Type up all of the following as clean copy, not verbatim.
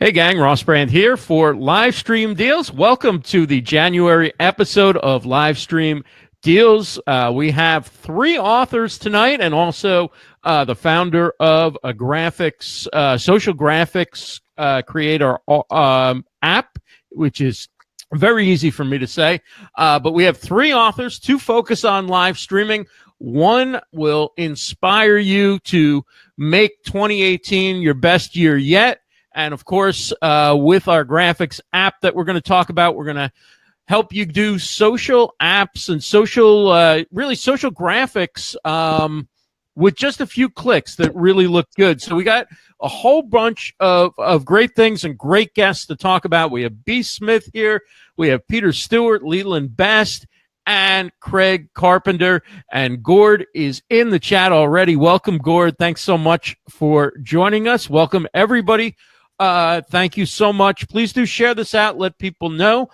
Hey gang, Ross Brand here for Livestream Deals. Welcome to the January episode of Livestream Deals. We have three authors tonight and also the founder of a social graphics creator app, which is very easy for me to say. But we have three authors, two focus on live streaming. One will inspire you to make 2018 your best year yet. And of course, with our graphics app that we're going to talk about, we're going to help you do social apps and social graphics with just a few clicks that really look good. So we got a whole bunch of great things and great guests to talk about. We have B. Smith here. We have Peter Stewart, Leland Best, and Craig Carpenter. And Gord is in the chat already. Welcome, Gord. Thanks so much for joining us. Welcome, everybody. Thank you so much. Please do share this out. Let people know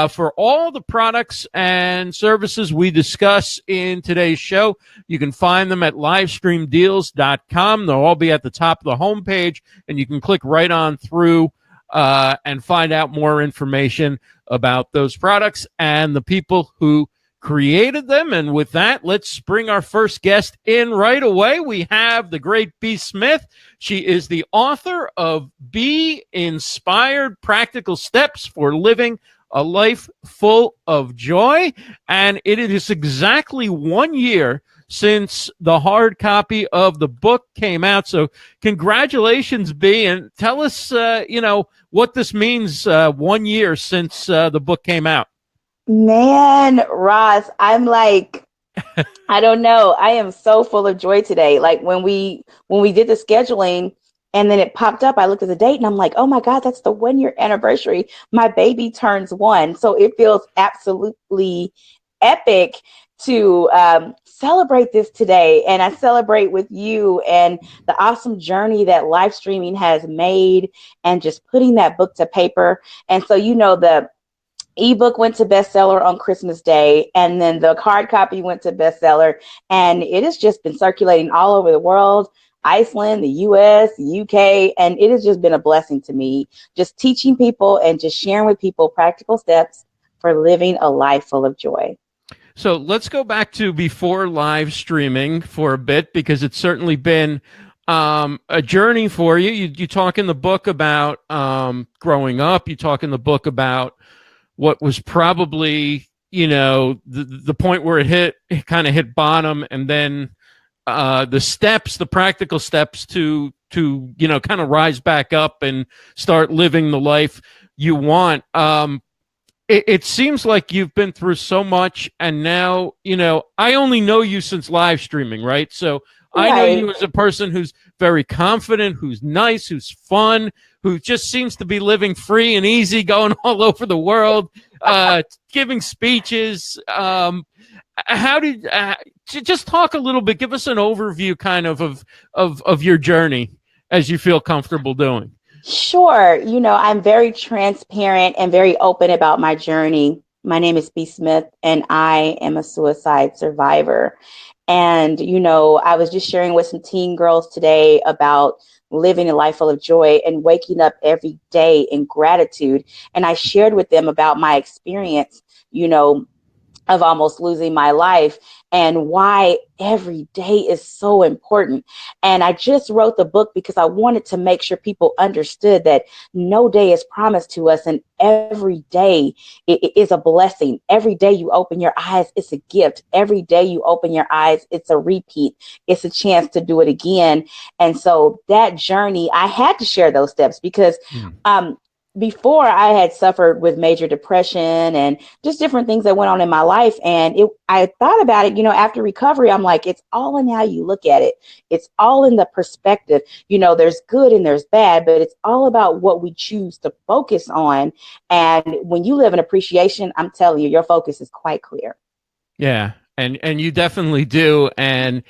for all the products and services we discuss in today's show. You can find them at livestreamdeals.com. They'll all be at the top of the homepage, and you can click right on through and find out more information about those products and the people who created them. And with that, let's bring our first guest in right away. We have the great B. Smith. She is the author of Be Inspired: Practical Steps for Living a Life Full of Joy. And it is exactly 1 year since the hard copy of the book came out. So congratulations, B, and tell us, what this means 1 year since the book came out. Man, Ross, I'm like, I don't know. I am so full of joy today. Like when we did the scheduling and then it popped up, I looked at the date and I'm like, oh my God, that's the 1 year anniversary. My baby turns one. So it feels absolutely epic to celebrate this today. And I celebrate with you and the awesome journey that live streaming has made and just putting that book to paper. And so, the ebook went to bestseller on Christmas Day, and then the hard copy went to bestseller, and it has just been circulating all over the world, Iceland, the US, the UK, and it has just been a blessing to me, just teaching people and just sharing with people practical steps for living a life full of joy. So let's go back to before live streaming for a bit, because it's certainly been a journey for you. You talk in the book about growing up. You talk in the book about what was probably, the point where it kind of hit bottom, and then the practical steps to kind of rise back up and start living the life you want. It seems like you've been through so much, and now, I only know you since live streaming, right? So I know you as a person who's very confident, who's nice, who's fun, who just seems to be living free and easy, going all over the world, giving speeches. Just talk a little bit, give us an overview kind of your journey as you feel comfortable doing. Sure. I'm very transparent and very open about my journey. My name is B. Smith, and I am a suicide survivor. And, I was just sharing with some teen girls today about living a life full of joy and waking up every day in gratitude. And I shared with them about my experience, of almost losing my life and why every day is so important. And I just wrote the book because I wanted to make sure people understood that no day is promised to us, and every day is a blessing. Every day you open your eyes, it's a gift. Every day you open your eyes, it's a repeat. It's a chance to do it again. And so that journey, I had to share those steps because before, I had suffered with major depression and just different things that went on in my life. And I thought about it, after recovery, I'm like, it's all in how you look at it. It's all in the perspective. There's good and there's bad, but it's all about what we choose to focus on. And when you live in appreciation, I'm telling you, your focus is quite clear. Yeah. And you definitely do. And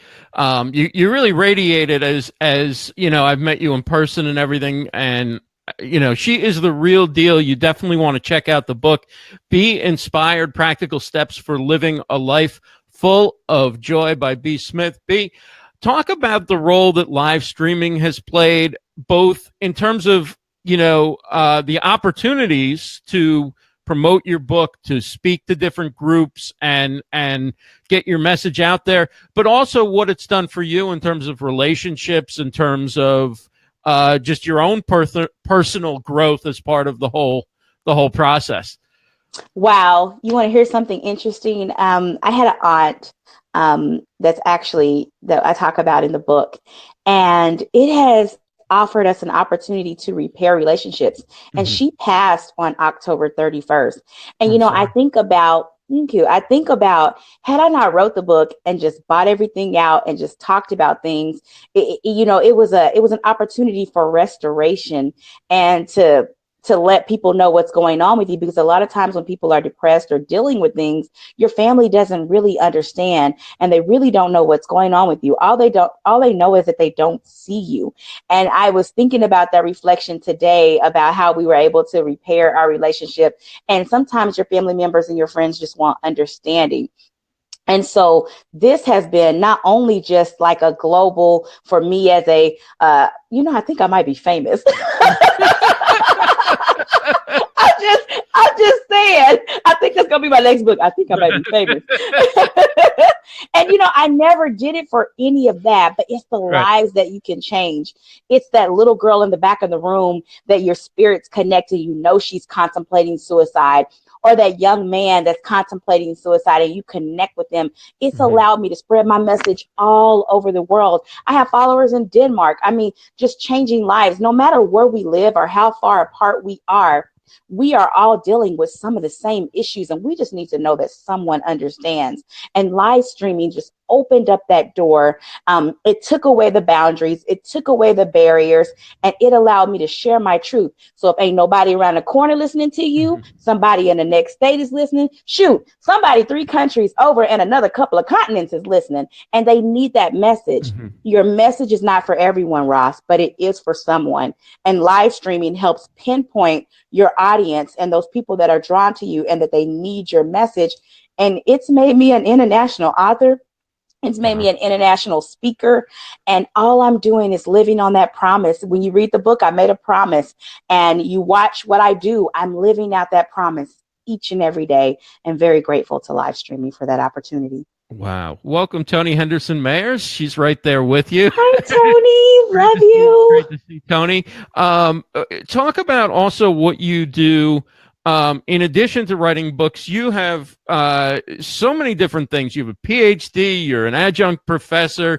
you really radiate it as I've met you in person and everything. And she is the real deal. You definitely want to check out the book, Be Inspired: Practical Steps for Living a Life Full of Joy by B. Smith. B, talk about the role that live streaming has played, both in terms of the opportunities to promote your book, to speak to different groups and get your message out there, but also what it's done for you in terms of relationships, in terms of just your own personal growth as part of the whole process. Wow. You want to hear something interesting? I had an aunt that I talk about in the book, and it has offered us an opportunity to repair relationships. And she passed on October 31st. And, I think about, thank you. I think about, had I not wrote the book and just bought everything out and just talked about things, it was an opportunity for restoration and to let people know what's going on with you, because a lot of times when people are depressed or dealing with things, your family doesn't really understand, and they really don't know what's going on with you. All they know is that they don't see you. And I was thinking about that reflection today about how we were able to repair our relationship. And sometimes your family members and your friends just want understanding. And so this has been not only just like a global, for me as a, I think I might be famous. I'm just saying, I think that's going to be my next book. I think I might be famous. And, I never did it for any of that, but it's the lives that you can change. It's that little girl in the back of the room that your spirit's connected. She's contemplating suicide, or that young man that's contemplating suicide and you connect with them. It's allowed me to spread my message all over the world. I have followers in Denmark. I mean, just changing lives, no matter where we live or how far apart we are all dealing with some of the same issues, and we just need to know that someone understands. And live streaming just opened up that door. It took away the boundaries, it took away the barriers, and it allowed me to share my truth. So if ain't nobody around the corner listening to you, somebody in the next state is listening, shoot, somebody 3 countries over and another couple of continents is listening, and they need that message. Your message is not for everyone, Ross, but it is for someone. And live streaming helps pinpoint your audience and those people that are drawn to you and that they need your message. And it's made me an international author. It's made me an international speaker. And all I'm doing is living on that promise. When you read the book, I made a promise, and you watch what I do. I'm living out that promise each and every day, and very grateful to live streaming for that opportunity. Wow. Welcome, Tony Henderson Mayers. She's right there with you. Hi, Tony. Love you. Great to see Tony. Talk about also what you do. In addition to writing books, you have so many different things. You have a PhD, you're an adjunct professor,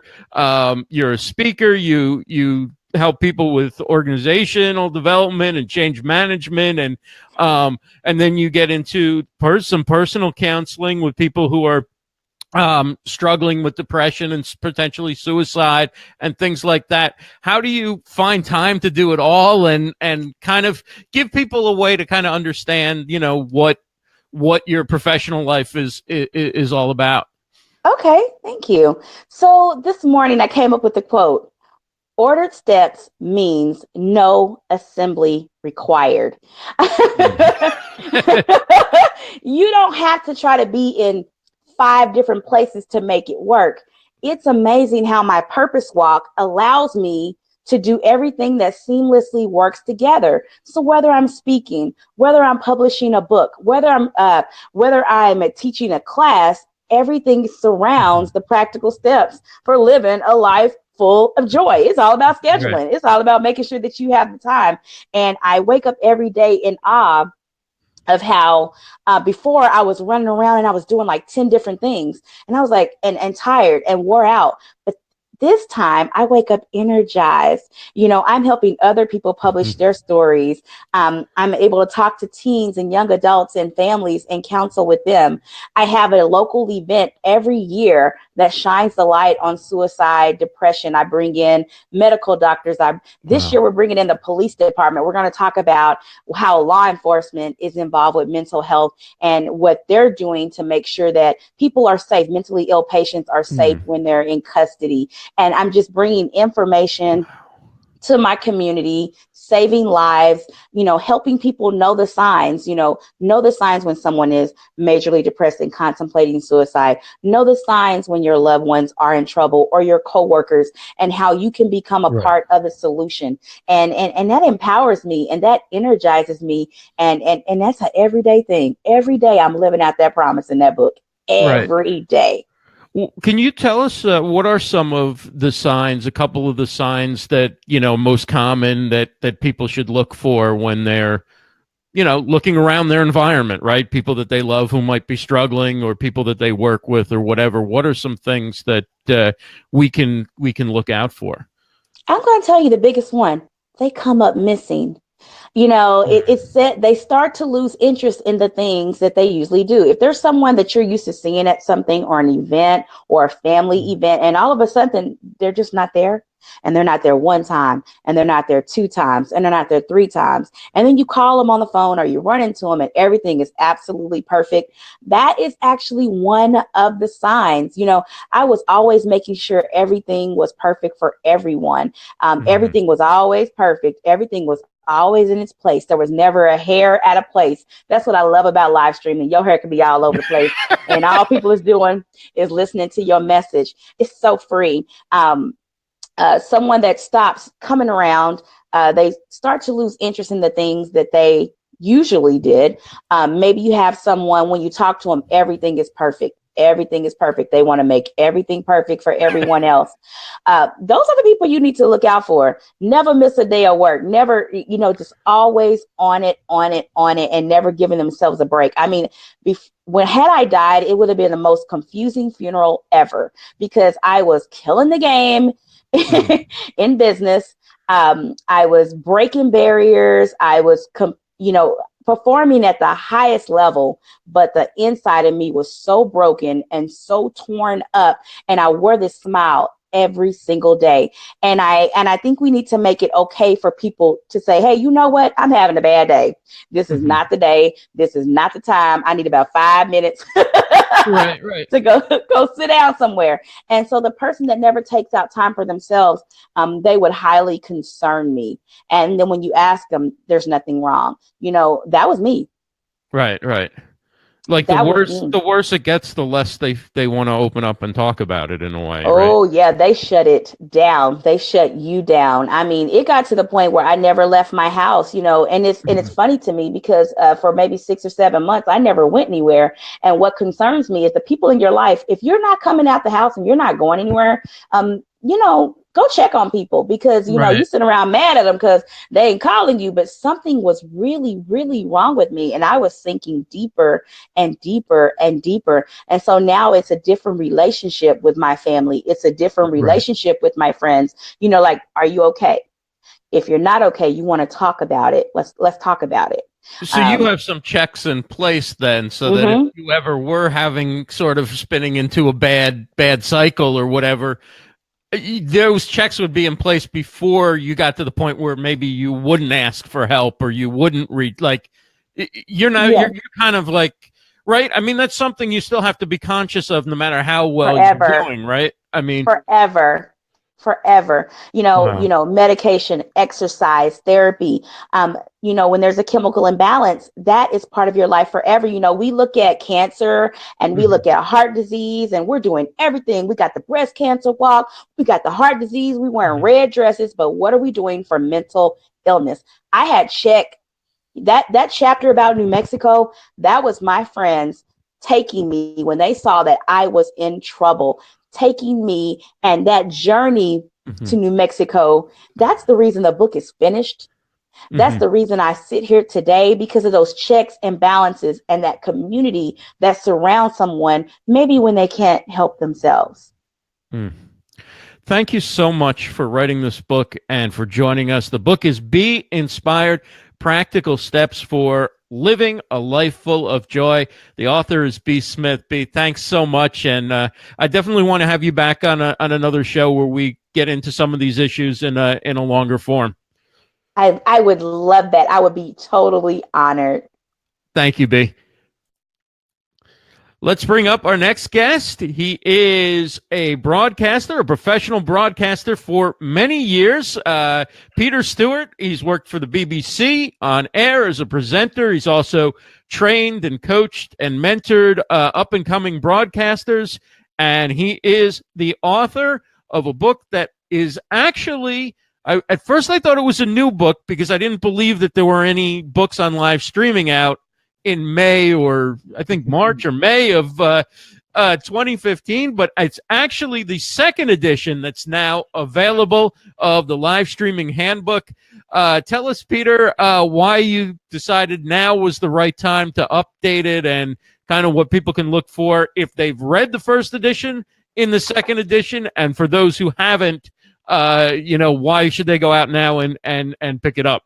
you're a speaker, you help people with organizational development and change management, and then you get into some personal counseling with people who are struggling with depression and potentially suicide and things like that. How do you find time to do it all and kind of give people a way to kind of understand, what your professional life is all about? Okay, thank you. So this morning I came up with the quote: ordered steps means no assembly required. You don't have to try to be in 5 different places to make it work. It's amazing how my purpose walk allows me to do everything that seamlessly works together. So whether I'm speaking, whether I'm publishing a book, whether I'm teaching a class, everything surrounds the practical steps for living a life full of joy. It's all about scheduling. Right. It's all about making sure that you have the time. And I wake up every day in awe of how before I was running around and I was doing like 10 different things, and I was like, and tired and wore out. But this time I wake up energized. I'm helping other people publish their stories. I'm able to talk to teens and young adults and families and counsel with them. I have a local event every year that shines the light on suicide, depression. I bring in medical doctors. This year we're bringing in the police department. We're going to talk about how law enforcement is involved with mental health and what they're doing to make sure that people are safe. Mentally ill patients are safe when they're in custody. And I'm just bringing information to my community, saving lives, helping people know the signs, know the signs when someone is majorly depressed and contemplating suicide, know the signs when your loved ones are in trouble or your coworkers, and how you can become a Right. part of the solution. And that empowers me and that energizes me. And that's an everyday thing. Every day I'm living out that promise in that book. Right. Every day. Well, can you tell us what are some of the signs, a couple of the signs that, most common that people should look for when they're, looking around their environment, right? People that they love who might be struggling, or people that they work with, or whatever. What are some things that we can look out for? I'm going to tell you the biggest one. They come up missing. It's said they start to lose interest in the things that they usually do. If there's someone that you're used to seeing at something or an event or a family event, and all of a sudden they're just not there, and they're not there one time, and they're not there two times, and they're not there three times, and then you call them on the phone or you run into them and everything is absolutely perfect, that is actually one of the signs. I was always making sure everything was perfect for everyone. Mhm. Everything was always perfect. Everything was always in its place. There was never a hair out of place. That's what I love about live streaming. Your hair can be all over the place, and all people is doing is listening to your message. It's so free. Someone that stops coming around, they start to lose interest in the things that they usually did. Maybe you have someone, when you talk to them, everything is perfect. Everything is perfect. They want to make everything perfect for everyone else. Those are the people you need to look out for. Never miss a day of work. Never, just always on it, on it, on it, and never giving themselves a break. I mean, when had I died, it would have been the most confusing funeral ever, because I was killing the game Mhm. in business. I was breaking barriers. I was, performing at the highest level, but the inside of me was so broken and so torn up. And I wore this smile every single day. And I think we need to make it okay for people to say, hey, you know what? I'm having a bad day. This is Mhm. not the day. This is not the time. I need about 5 minutes Right, right. to go sit down somewhere. And so the person that never takes out time for themselves, they would highly concern me. And then when you ask them, there's nothing wrong. That was me. Right, right. Like the That was worse me. the worse it gets, the less they want to open up and talk about it in a way, right? Oh, yeah, they shut it down. They shut you down. I mean, it got to the point where I never left my house, and it's Mhm. funny to me because for maybe 6 or 7 months, I never went anywhere. And what concerns me is the people in your life. If you're not coming out the house and you're not going anywhere, go check on people, because you Right. sit around mad at them because they ain't calling you, but something was really, really wrong with me, and I was sinking deeper and deeper and deeper. And so now it's a different relationship with my family. It's a different Right. relationship with my friends. Like, are you okay? If you're not okay, you want to talk about it. Let's talk about it. So you Um, have some checks in place then, so that if mhm. you ever were having sort of spinning into a bad cycle or whatever, those checks would be in place before you got to the point where maybe you wouldn't ask for help, or you wouldn't read, like, you're not Yeah, you're kind of like, right? I mean, that's something you still have to be conscious of no matter how well you're forever. doing, right? I mean, Forever. Forever. wow. Medication, exercise, therapy. When there's a chemical imbalance, that is part of your life forever. We look at cancer and we Mhm. look at heart disease, and we're doing everything. We got the breast cancer walk, we got the heart disease, we wearing Mhm. red dresses, but what are we doing for mental illness? I had check that chapter about New Mexico. That was my friends taking me when they saw that I was in trouble, taking me, and that journey to Mhm. New Mexico. That's the reason the book is finished. That's Mhm. the reason I sit here today, because of those checks and balances and that community that surrounds someone, maybe when they can't help themselves. Mm. Thank you so much for writing this book and for joining us. The book is Be Inspired: Practical Steps for Living a Life Full of Joy. The author is B. Smith. B, thanks so much. And I definitely want to have you back on another show where we get into some of these issues in a longer form. I would love that. I would be totally honored. Thank you, B. Let's bring up our next guest. He is a broadcaster, a professional broadcaster for many years. Peter Stewart, he's worked for the BBC on air as a presenter. He's also trained and coached and mentored up-and-coming broadcasters. And he is the author of a book that is actually, at first I thought it was a new book because I didn't believe that there were any books on live streaming out in May, or I think March or May of 2015, but it's actually the second edition that's now available of the live streaming handbook. Tell us, Peter, why you decided now was the right time to update it, and kind of what people can look for if they've read the first edition in the second edition, and for those who haven't, why should they go out now and pick it up?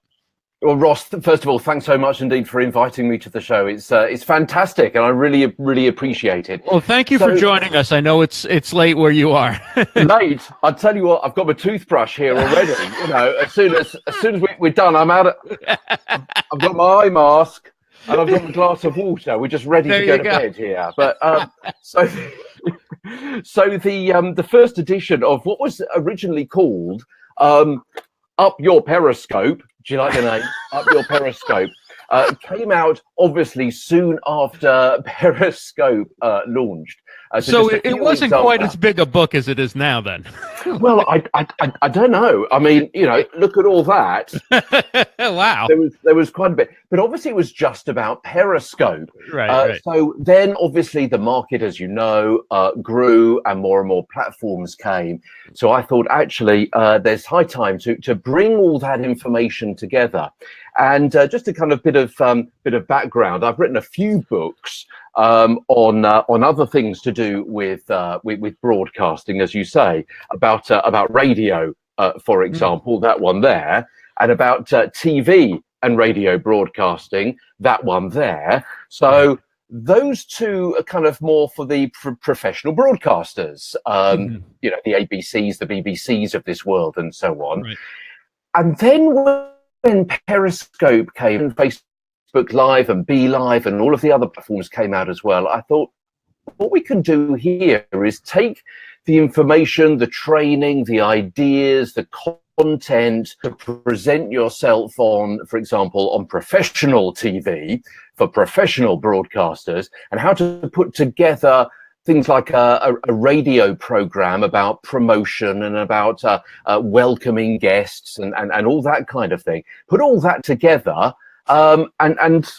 Well, Ross, first of all, thanks so much indeed for inviting me to the show. It's fantastic, and I really appreciate it. Well, thank you for joining us. I know it's late where you are. Late? I'll tell you what, I've got my toothbrush here already. As soon as we're done, I'm out. I've got my eye mask and I've got a glass of water. We're just ready to go to bed here. But so the first edition of what was originally called Up Your Periscope. Do you like the name? Up Your Periscope. Came out obviously soon after Periscope launched. So it wasn't quite as big a book as it is now, then. Well, I don't know. I mean, look at all that. Wow. There was quite a bit, but obviously it was just about Periscope. Right. So then, obviously, the market, as you know, grew, and more platforms came. So I thought, actually, there's high time to bring all that information together. And just a kind of bit of background. I've written a few books on other things to do with broadcasting, as you say, about radio, for example, that one there, and about TV and radio broadcasting, that one there. So those two are kind of more for the professional broadcasters, the ABCs, the BBCs of this world, and so on. Right. And then when Periscope came, and Facebook Live and Be Live and all of the other platforms came out as well, I thought what we can do here is take the information, the training, the ideas, the content to present yourself on, for example, on professional TV for professional broadcasters, and how to put together things like a radio program about promotion and about welcoming guests and all that kind of thing. Put all that together and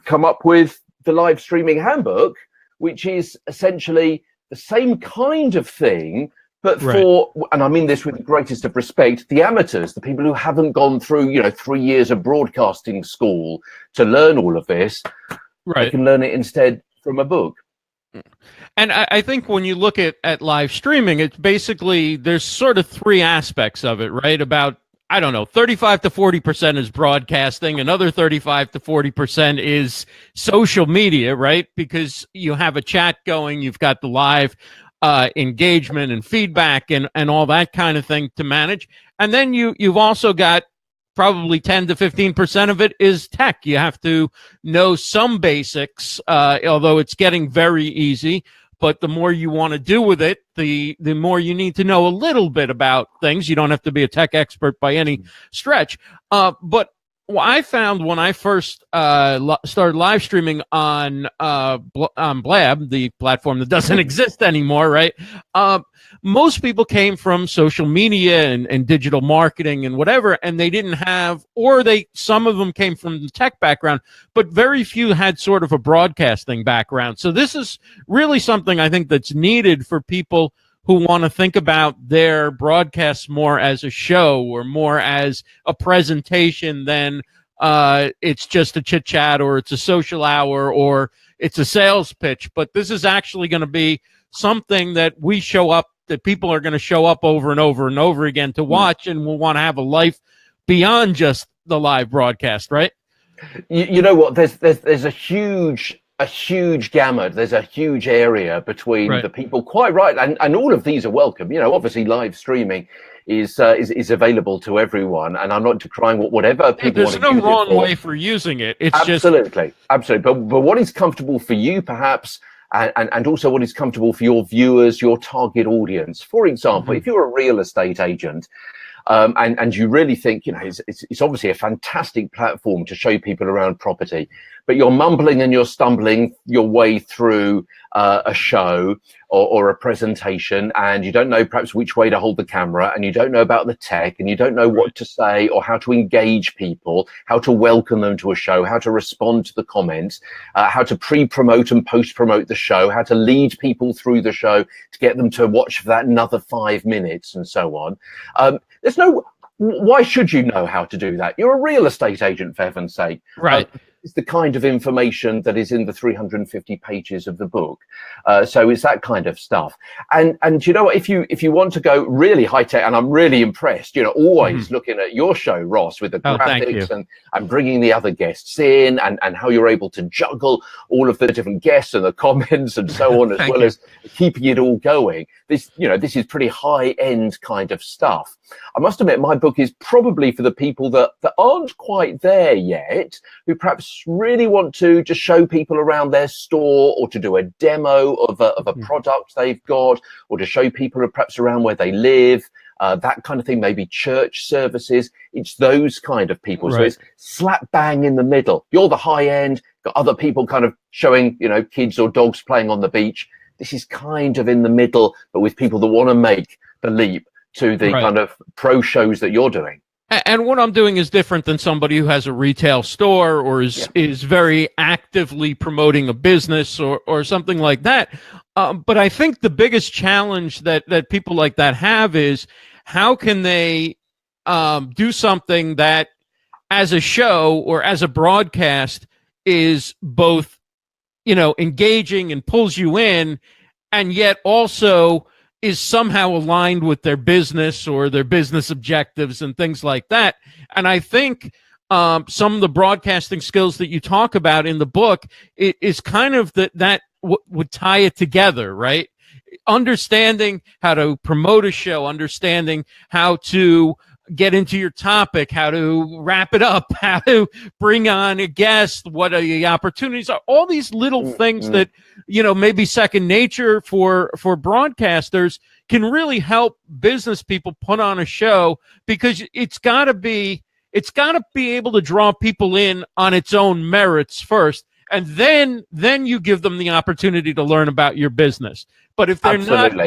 come up with the live streaming handbook, which is essentially the same kind of thing, but for, and I mean this with the greatest of respect, the amateurs, the people who haven't gone through, 3 years of broadcasting school to learn all of this. They can learn it instead from a book. And I think when you look at live streaming, it's basically, there's sort of three aspects of it, right? About, 35 to 40% is broadcasting. Another 35 to 40% is social media, right? Because you have a chat going, you've got the live engagement and feedback and all that kind of thing to manage. And then you've also got probably 10 to 15% of it is tech. You have to know some basics, although it's getting very easy. But the more you want to do with it, the more you need to know a little bit about things. You don't have to be a tech expert by any stretch. But what I found when I first started live streaming on Blab, the platform that doesn't exist anymore, right? Most people came from social media and digital marketing and whatever, and they didn't have, or some of them came from the tech background, but very few had sort of a broadcasting background. So this is really something I think that's needed for people who want to think about their broadcasts more as a show or more as a presentation than it's just a chit chat or it's a social hour or it's a sales pitch. But this is actually going to be something that that people are going to show up over and over and over again to watch, and will want to have a life beyond just the live broadcast, right? You know what? There's a huge gamut. There's a huge area between the people, quite right, and all of these are welcome. Obviously live streaming is available to everyone, and I'm not decrying whatever people want to use it for. There's no wrong way for using it. It's absolutely. But what is comfortable for you, perhaps, and also what is comfortable for your viewers, your target audience. For example, if you're a real estate agent, and you really think, you know, it's obviously a fantastic platform to show people around property, but you're mumbling and you're stumbling your way through a show or a presentation, and you don't know perhaps which way to hold the camera, and you don't know about the tech, and you don't know what to say or how to engage people, how to welcome them to a show, how to respond to the comments, how to pre-promote and post-promote the show, how to lead people through the show to get them to watch for that another 5 minutes, and so on. Why should you know how to do that? You're a real estate agent, for heaven's sake. Right. It's the kind of information that is in the 350 pages of the book. So it's that kind of stuff. And you know what, if you want to go really high tech, and I'm really impressed, you know, always looking at your show, Ross, with the graphics and bringing the other guests in, and how you're able to juggle all of the different guests and the comments and so on, as well as keeping it all going. This, you know, this is pretty high end kind of stuff. I must admit, my book is probably for the people that aren't quite there yet, who perhaps really want to just show people around their store, or to do a demo of a product they've got, or to show people perhaps around where they live, that kind of thing, maybe church services. It's those kind of people. So it's slap bang in the middle. You're the high end, got other people kind of showing, you know, kids or dogs playing on the beach. This is kind of in the middle, but with people that want to make the leap to the kind of pro shows that you're doing. And what I'm doing is different than somebody who has a retail store or is very actively promoting a business or something like that. But I think the biggest challenge that people like that have is, how can they do something that as a show or as a broadcast is both, you know, engaging and pulls you in, and yet also is somehow aligned with their business or their business objectives and things like that. And I think some of the broadcasting skills that you talk about in the book is kind of that would tie it together, right? Understanding how to promote a show, understanding how to get into your topic, how to wrap it up, how to bring on a guest, what are the opportunities are, all these little things that, you know, maybe second nature for broadcasters can really help business people put on a show, because it's got to be able to draw people in on its own merits first, and then you give them the opportunity to learn about your business. But if they're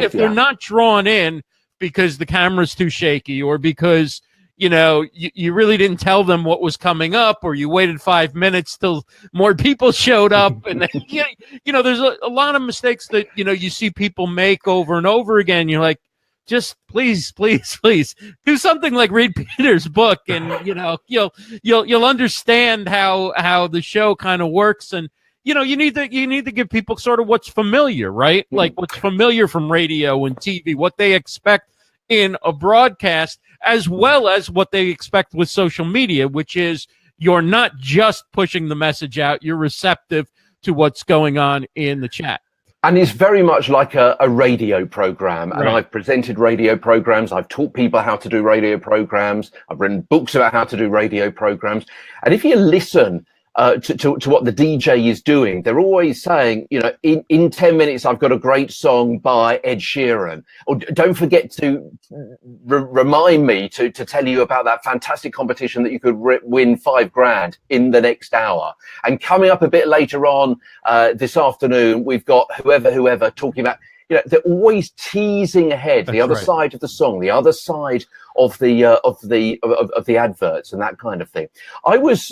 they're not drawn in because the camera's too shaky, or because, you know, you really didn't tell them what was coming up, or you waited 5 minutes till more people showed up, and then, you know, there's a lot of mistakes that, you know, you see people make over and over again. You're like, just please do something like read Peter's book, and, you know, you'll understand how the show kind of works. And, you know, you need to give people sort of what's familiar, right? Like what's familiar from radio and TV, what they expect in a broadcast, as well as what they expect with social media, which is you're not just pushing the message out, you're receptive to what's going on in the chat. And it's very much like a radio program. And I've presented radio programs. I've taught people how to do radio programs. I've written books about how to do radio programs. And if you listen to what the DJ is doing, they're always saying, you know, in 10 minutes, I've got a great song by Ed Sheeran. Or don't forget to remind me to tell you about that fantastic competition that you could win $5,000 in the next hour. And coming up a bit later on this afternoon, we've got whoever talking about, you know, they're always teasing ahead. That's the other side of the song, the other side of the adverts and that kind of thing. I was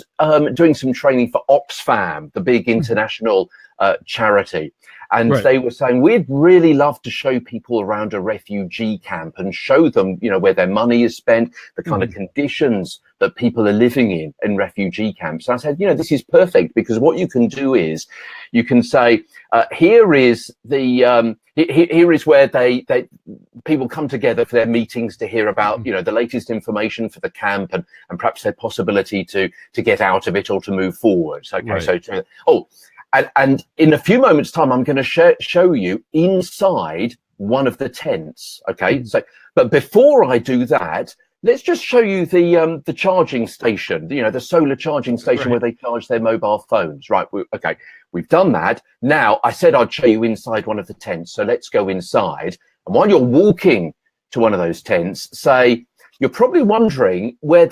doing some training for Oxfam, the big international charity, and they were saying, we'd really love to show people around a refugee camp and show them, you know, where their money is spent, the kind of conditions that people are living in refugee camps. And I said, you know, this is perfect, because what you can do is you can say, here is where people come together for their meetings to hear about, you know, the latest information for the camp, and perhaps their possibility to get out of it or to move forward. Okay, and in a few moments' time, I'm going to show you inside one of the tents. Okay, so but before I do that, let's just show you the charging station, the solar charging station where they charge their mobile phones. Right. Okay. We've done that. Now, I said I'd show you inside one of the tents. So let's go inside. And while you're walking to one of those tents, say, you're probably wondering where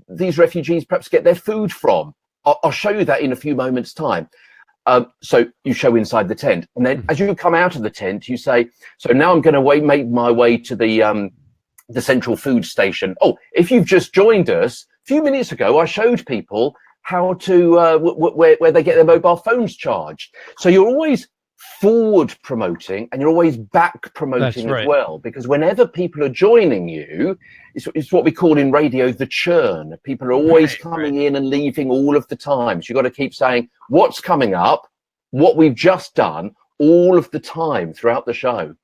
these refugees perhaps get their food from. I'll show you that in a few moments' time. So you show inside the tent. And then as you come out of the tent, you say, so now I'm going to make my way to the central food station. Oh, if you've just joined us, a few minutes ago, I showed people how to where they get their mobile phones charged. So you're always forward promoting and you're always back promoting as well, because whenever people are joining you, it's what we call in radio the churn. People are always coming in and leaving all of the time. So you've got to keep saying what's coming up, what we've just done, all of the time throughout the show.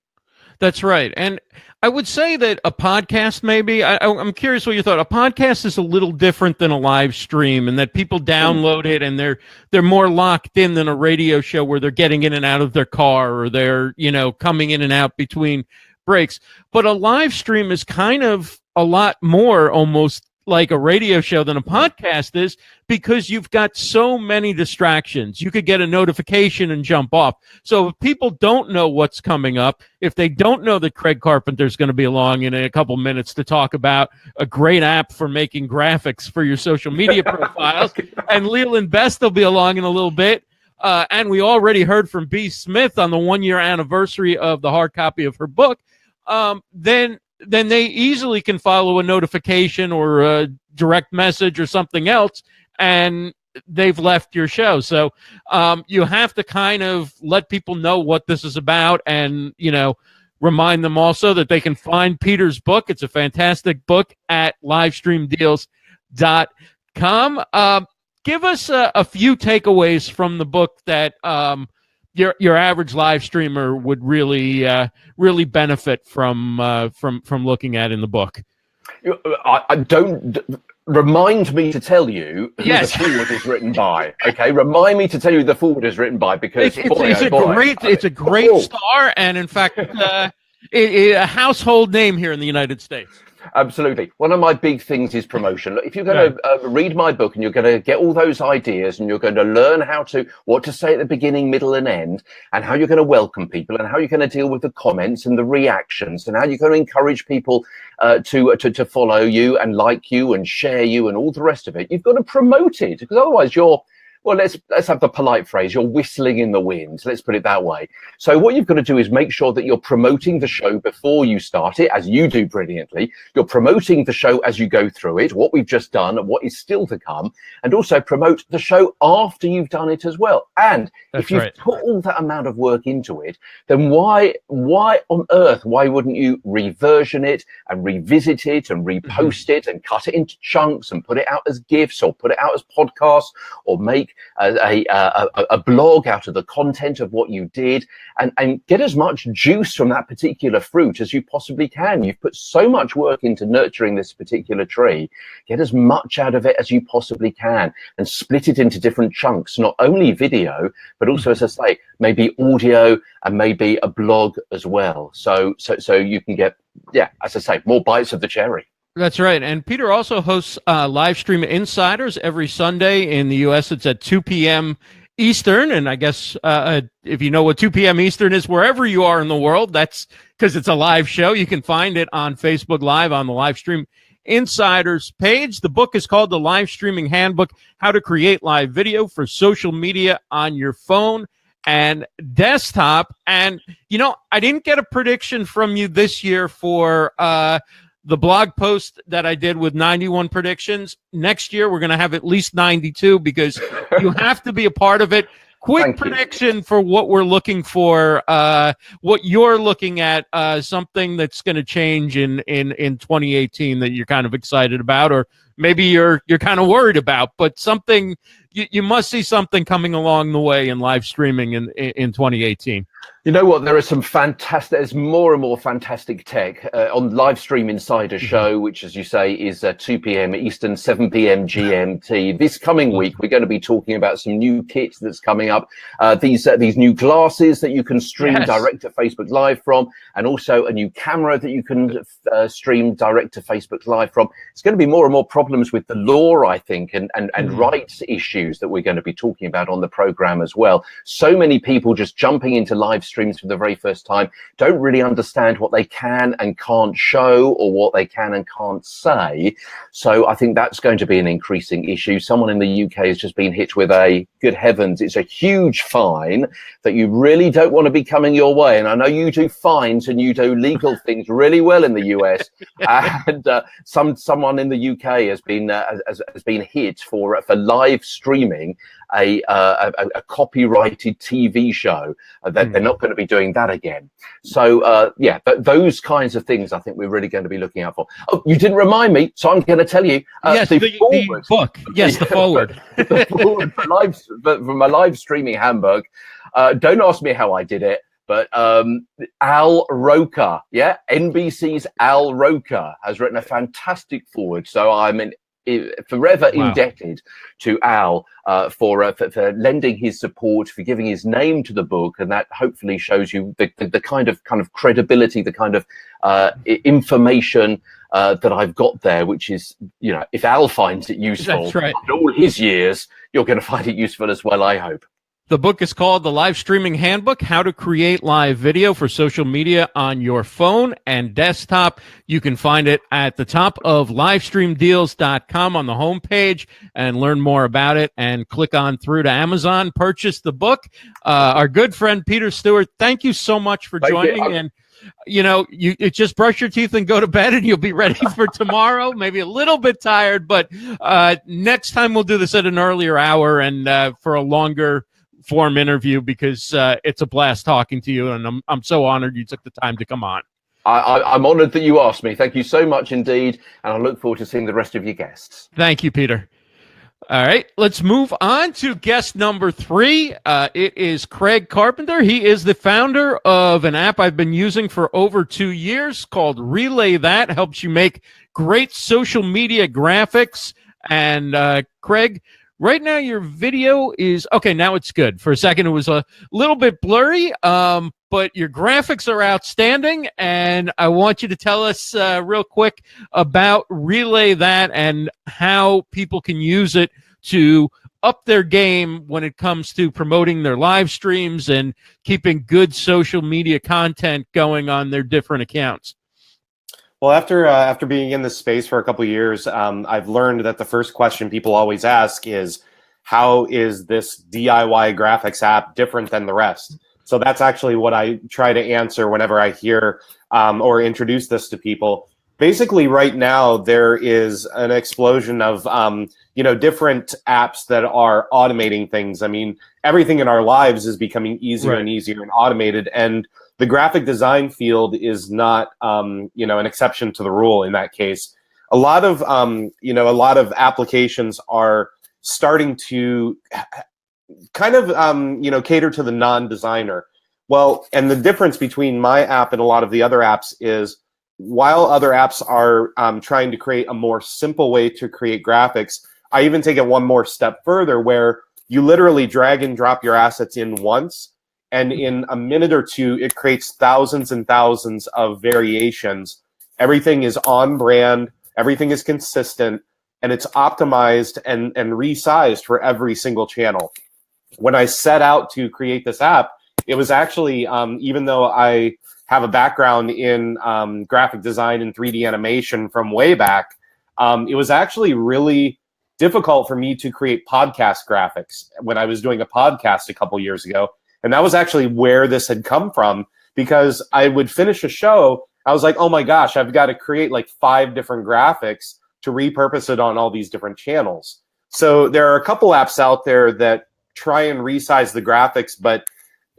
That's right. And I would say that a podcast, maybe, I'm curious what you thought. A podcast is a little different than a live stream, and that people download it and they're more locked in than a radio show where they're getting in and out of their car, or they're, coming in and out between breaks. But a live stream is kind of a lot more almost like a radio show than a podcast is, because you've got so many distractions. You could get a notification and jump off. So if people don't know what's coming up, if they don't know that Craig Carpenter is going to be along in a couple minutes to talk about a great app for making graphics for your social media profiles, and Leland Best will be along in a little bit, and we already heard from B. Smith on the 1-year anniversary of the hard copy of her book, then they easily can follow a notification or a direct message or something else, and they've left your show. So you have to kind of let people know what this is about, and, remind them also that they can find Peter's book. It's a fantastic book at livestreamdeals.com. Give us a few takeaways from the book that your average live streamer would really benefit from looking at in the book. I don't remind me to tell you who the forward is written by. Okay, remind me to tell you who the forward is written by, because it's a great star, and in fact, a household name here in the United States. Absolutely. One of my big things is promotion. Look, if you're going to read my book and you're going to get all those ideas, and you're going to learn what to say at the beginning, middle and end, and how you're going to welcome people, and how you're going to deal with the comments and the reactions, and how you're going to encourage people to follow you and like you and share you and all the rest of it, you've got to promote it, because otherwise let's have the polite phrase, you're whistling in the wind. Let's put it that way. So what you've got to do is make sure that you're promoting the show before you start it, as you do brilliantly. You're promoting the show as you go through it, what we've just done and what is still to come, and also promote the show after you've done it as well. And if you've put all that amount of work into it, then why on earth, why wouldn't you reversion it and revisit it and repost it and cut it into chunks and put it out as GIFs, or put it out as podcasts, or make a blog out of the content of what you did, and get as much juice from that particular fruit as you possibly can. You've put so much work into nurturing this particular tree. Get as much out of it as you possibly can, and split it into different chunks, not only video, but also, as I say, maybe audio and maybe a blog as well. So you can get, as I say, more bites of the cherry. That's right. And Peter also hosts Livestream Insiders every Sunday. In the U.S., it's at 2 p.m. Eastern. And I guess if you know what 2 p.m. Eastern is wherever you are in the world, that's because it's a live show. You can find it on Facebook Live on the Livestream Insiders page. The book is called The Live Streaming Handbook, How to Create Live Video for Social Media on Your Phone and Desktop. And, I didn't get a prediction from you this year for the blog post that I did with 91 predictions. Next year, we're going to have at least 92, because you have to be a part of it. Quick prediction for what we're looking for, what you're looking at, something that's going to change in 2018 that you're kind of excited about, or maybe you're kind of worried about, but something you must see something coming along the way in live streaming in 2018. You know what? There are some fantastic. There's more and more fantastic tech on Livestream Insider Show, which, as you say, is 2 p.m. Eastern, 7 p.m. GMT. This coming week, we're going to be talking about some new kit that's coming up. These new glasses that you can stream direct to Facebook Live from, and also a new camera that you can stream direct to Facebook Live from. It's going to be more and more problems with the law, I think, and rights issues that we're going to be talking about on the program as well. So many people just jumping into live streams for the very first time don't really understand what they can and can't show or what they can and can't say. So I think that's going to be an increasing issue. Someone in the UK has just been hit with a, good heavens, it's a huge fine that you really don't want to be coming your way. And I know you do fines and you do legal things really well in the US. And someone in the UK has been hit for live streaming a copyrighted TV show. That they're not going to be doing that again. So yeah, but those kinds of things I think we're really going to be looking out for. Oh, you didn't remind me, so I'm going to tell you. Yes, the book. Yes, the forward. The forward for my live streaming handbook. Don't ask me how I did it, but Al Roker, NBC's Al Roker has written a fantastic forward. So I'm forever indebted to Al for lending his support, for giving his name to the book, and that hopefully shows you the kind of credibility, the kind of information that I've got there, which is, you know, if Al finds it useful, that's right, after all his years, you're going to find it useful as well, I hope. The book is called The Live Streaming Handbook, How to Create Live Video for Social Media on Your Phone and Desktop. You can find it at the top of livestreamdeals.com on the homepage and learn more about it, and click on through to Amazon, purchase the book. Our good friend Peter Stewart, thank you so much for joining. And you know, you just brush your teeth and go to bed and you'll be ready for tomorrow. Maybe a little bit tired, but next time we'll do this at an earlier hour and for a longer form interview, because it's a blast talking to you, and I'm so honored you took the time to come on. I'm honored that you asked me. Thank you so much indeed, and I look forward to seeing the rest of your guests. Thank you, Peter. All right, let's move on to guest number 3. It is Craig Carpenter. He is the founder of an app I've been using for over 2 years called Relay That. Helps you make great social media graphics. And Craig, right now your video is okay. Now it's good. For a second, it was a little bit blurry, but your graphics are outstanding. And I want you to tell us real quick about Relay That and how people can use it to up their game when it comes to promoting their live streams and keeping good social media content going on their different accounts. Well, after being in this space for a couple of years, I've learned that the first question people always ask is, how is this DIY graphics app different than the rest? So that's actually what I try to answer whenever I hear or introduce this to people. Basically, right now, there is an explosion of different apps that are automating things. I mean, everything in our lives is becoming easier and easier and automated, and the graphic design field is not, an exception to the rule in that case. A lot of applications are starting to kind of, cater to the non-designer. Well, and the difference between my app and a lot of the other apps is, while other apps are trying to create a more simple way to create graphics, I even take it one more step further, where you literally drag and drop your assets in once, and in a minute or two, it creates thousands and thousands of variations. Everything is on brand, everything is consistent, and it's optimized and resized for every single channel. When I set out to create this app, it was actually, even though I have a background in graphic design and 3D animation from way back, it was actually really difficult for me to create podcast graphics when I was doing a podcast a couple years ago. And that was actually where this had come from, because I would finish a show, I was like, oh my gosh, I've got to create like 5 different graphics to repurpose it on all these different channels. So there are a couple apps out there that try and resize the graphics, but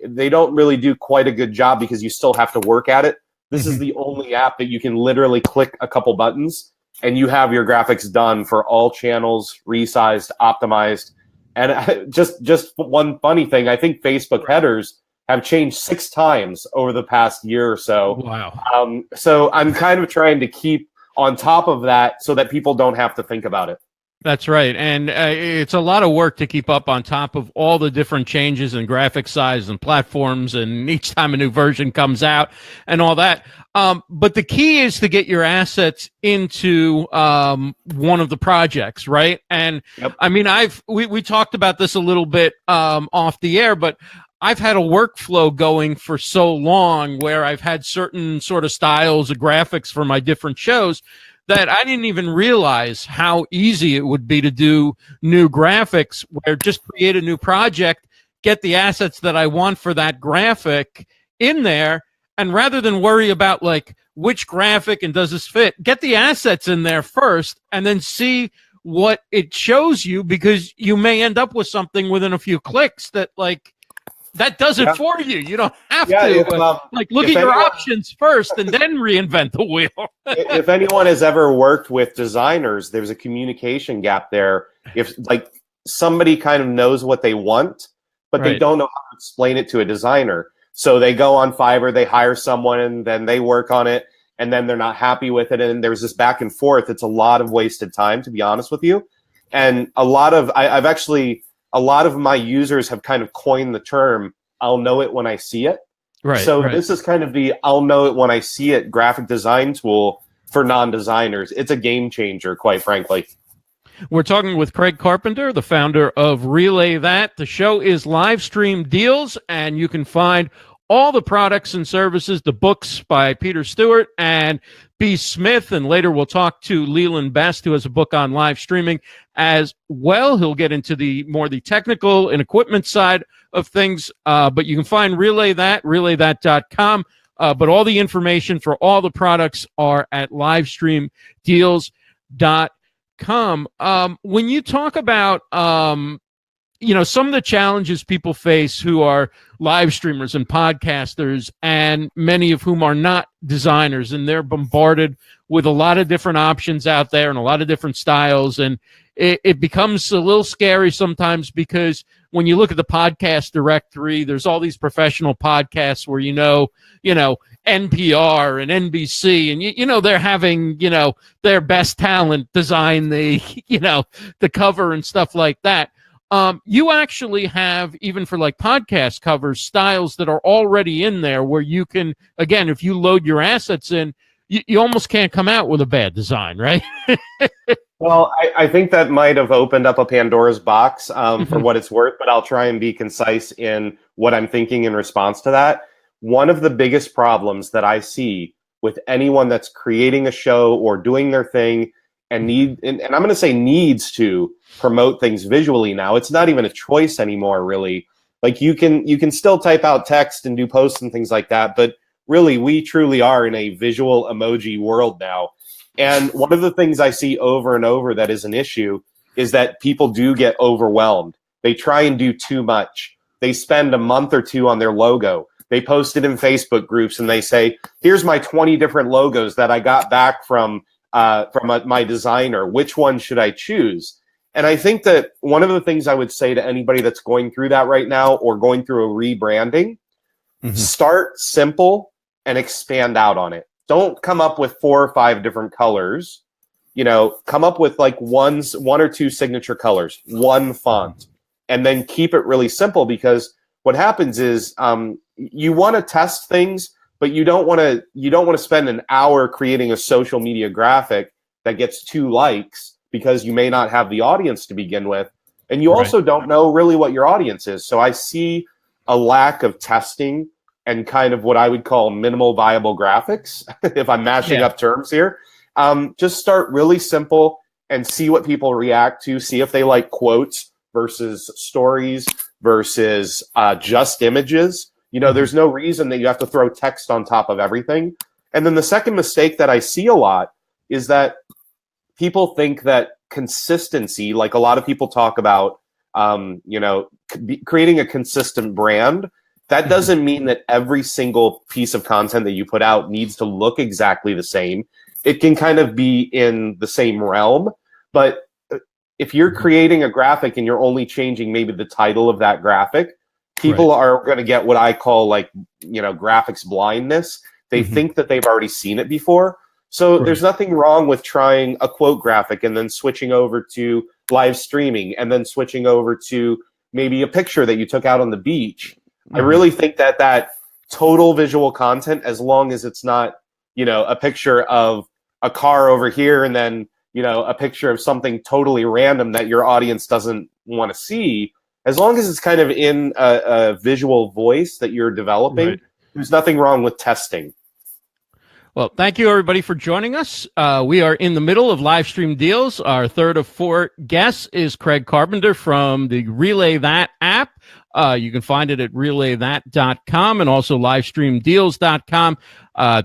they don't really do quite a good job because you still have to work at it. This is the only app that you can literally click a couple buttons and you have your graphics done for all channels, resized, optimized. And just one funny thing, I think Facebook headers have changed 6 times over the past year or so. Wow. So I'm kind of trying to keep on top of that so that people don't have to think about it. That's right. And it's a lot of work to keep up on top of all the different changes in graphic size and platforms, and each time a new version comes out and all that. But the key is to get your assets into one of the projects, right? And Yep. I mean, we talked about this a little bit off the air, but I've had a workflow going for so long where I've had certain sort of styles of graphics for my different shows that I didn't even realize how easy it would be to do new graphics, where just create a new project, get the assets that I want for that graphic in there, and rather than worry about like which graphic and does this fit, get the assets in there first and then see what it shows you, because you may end up with something within a few clicks that like that does it for you. You don't have to look at your options first and then reinvent the wheel. If anyone has ever worked with designers, there's a communication gap there. If like somebody kind of knows what they want, but they don't know how to explain it to a designer. So they go on Fiverr, they hire someone, and then they work on it, and then they're not happy with it. And there's this back and forth. It's a lot of wasted time, to be honest with you. And a lot of my users have kind of coined the term, I'll know it when I see it. Right. So this is kind of the I'll know it when I see it graphic design tool for non-designers. It's a game changer, quite frankly. We're talking with Craig Carpenter, the founder of Relay That. The show is Livestream Deals, and you can find all the products and services, the books by Peter Stewart and B. Smith, and later we'll talk to Leland Best, who has a book on live streaming as well. He'll get into the technical and equipment side of things, but you can find Relay That, relaythat.com. But all the information for all the products are at livestreamdeals.com. When you talk about some of the challenges people face who are live streamers and podcasters, and many of whom are not designers, and they're bombarded with a lot of different options out there and a lot of different styles, and it becomes a little scary sometimes, because when you look at the podcast directory, there's all these professional podcasts where NPR and NBC, and they're having their best talent design the the cover and stuff like that. You actually have, even for like podcast covers, styles that are already in there where you can, again, if you load your assets in, you almost can't come out with a bad design, right? Well, I think that might have opened up a Pandora's box for what it's worth, but I'll try and be concise in what I'm thinking in response to that. One of the biggest problems that I see with anyone that's creating a show or doing their thing and I'm going to say needs to promote things visually now. It's not even a choice anymore, really. Like you can still type out text and do posts and things like that, but really we truly are in a visual emoji world now. And one of the things I see over and over that is an issue is that people do get overwhelmed. They try and do too much. They spend a month or two on their logo. They post it in Facebook groups and they say, here's my 20 different logos that I got back from my designer. Which one should I choose? And I think that one of the things I would say to anybody that's going through that right now or going through a rebranding, start simple and expand out on it. Don't come up with 4 or 5 different colors. Come up with like one or two signature colors, one font, and then keep it really simple, because what happens is you want to test things, but you don't want to spend an hour creating a social media graphic that gets 2 likes because you may not have the audience to begin with. And you also don't know really what your audience is. So I see a lack of testing and kind of what I would call minimal viable graphics, if I'm mashing up terms here. Just start really simple and see what people react to. See if they like quotes versus stories versus just images. There's no reason that you have to throw text on top of everything. And then the second mistake that I see a lot is that people think that consistency, like a lot of people talk about, creating a consistent brand. That doesn't mean that every single piece of content that you put out needs to look exactly the same. It can kind of be in the same realm. But if you're creating a graphic and you're only changing maybe the title of that graphic, people are going to get what I call like, graphics blindness. They think that they've already seen it before. So there's nothing wrong with trying a quote graphic and then switching over to live streaming and then switching over to maybe a picture that you took out on the beach. I really think that total visual content, as long as it's not, a picture of a car over here and then, a picture of something totally random that your audience doesn't want to see, as long as it's kind of in a visual voice that you're developing, there's nothing wrong with testing. Well, thank you, everybody, for joining us. We are in the middle of Livestream Deals. Our third of four guests is Craig Carpenter from the Relay That app. You can find it at relaythat.com and also livestreamdeals.com.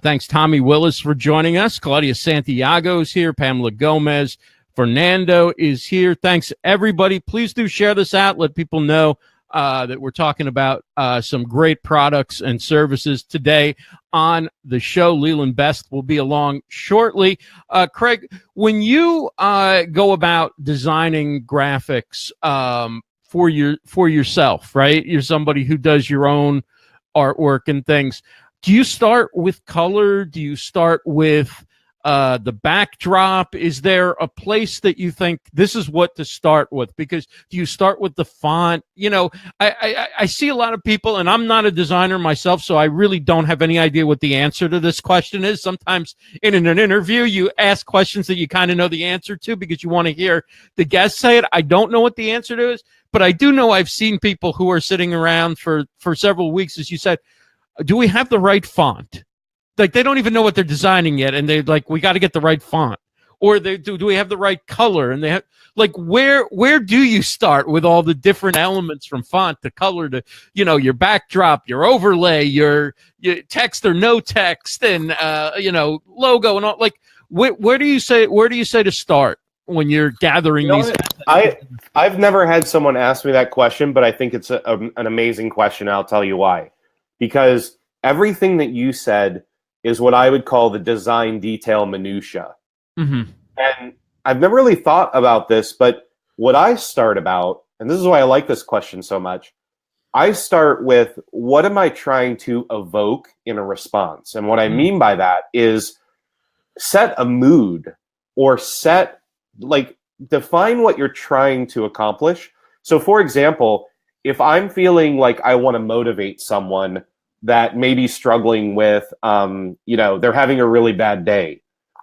Thanks, Tommy Willis, for joining us. Claudia Santiago is here. Pamela Gomez. Fernando is here. Thanks, everybody. Please do share this out. Let people know that we're talking about some great products and services today on the show. Leland Best will be along shortly. Craig, when you go about designing graphics for yourself, right? You're somebody who does your own artwork and things. Do you start with color? Do you start with the backdrop? Is there a place that you think this is what to start with? Because do you start with the font? I see a lot of people, and I'm not a designer myself, so I really don't have any idea what the answer to this question is. Sometimes in an interview, you ask questions that you kind of know the answer to because you want to hear the guest say it. I don't know what the answer to is, but I do know I've seen people who are sitting around for several weeks, as you said, do we have the right font? Like, they don't even know what they're designing yet, and they're like, we got to get the right font. Or do we have the right color? And they have, like, where do you start with all the different elements, from font to color to, your backdrop, your overlay, your text or no text, and logo and all? Like, where do you say to start when you're gathering these? I've never had someone ask me that question, but I think it's an amazing question. I'll tell you why. Because everything that you said is what I would call the design detail minutia. And I've never really thought about this, but what I start about, and this is why I like this question so much, I start with, what am I trying to evoke in a response? And what I mean by that is set a mood, or define what you're trying to accomplish. So for example, if I'm feeling like I want to motivate someone that may be struggling with, they're having a really bad day,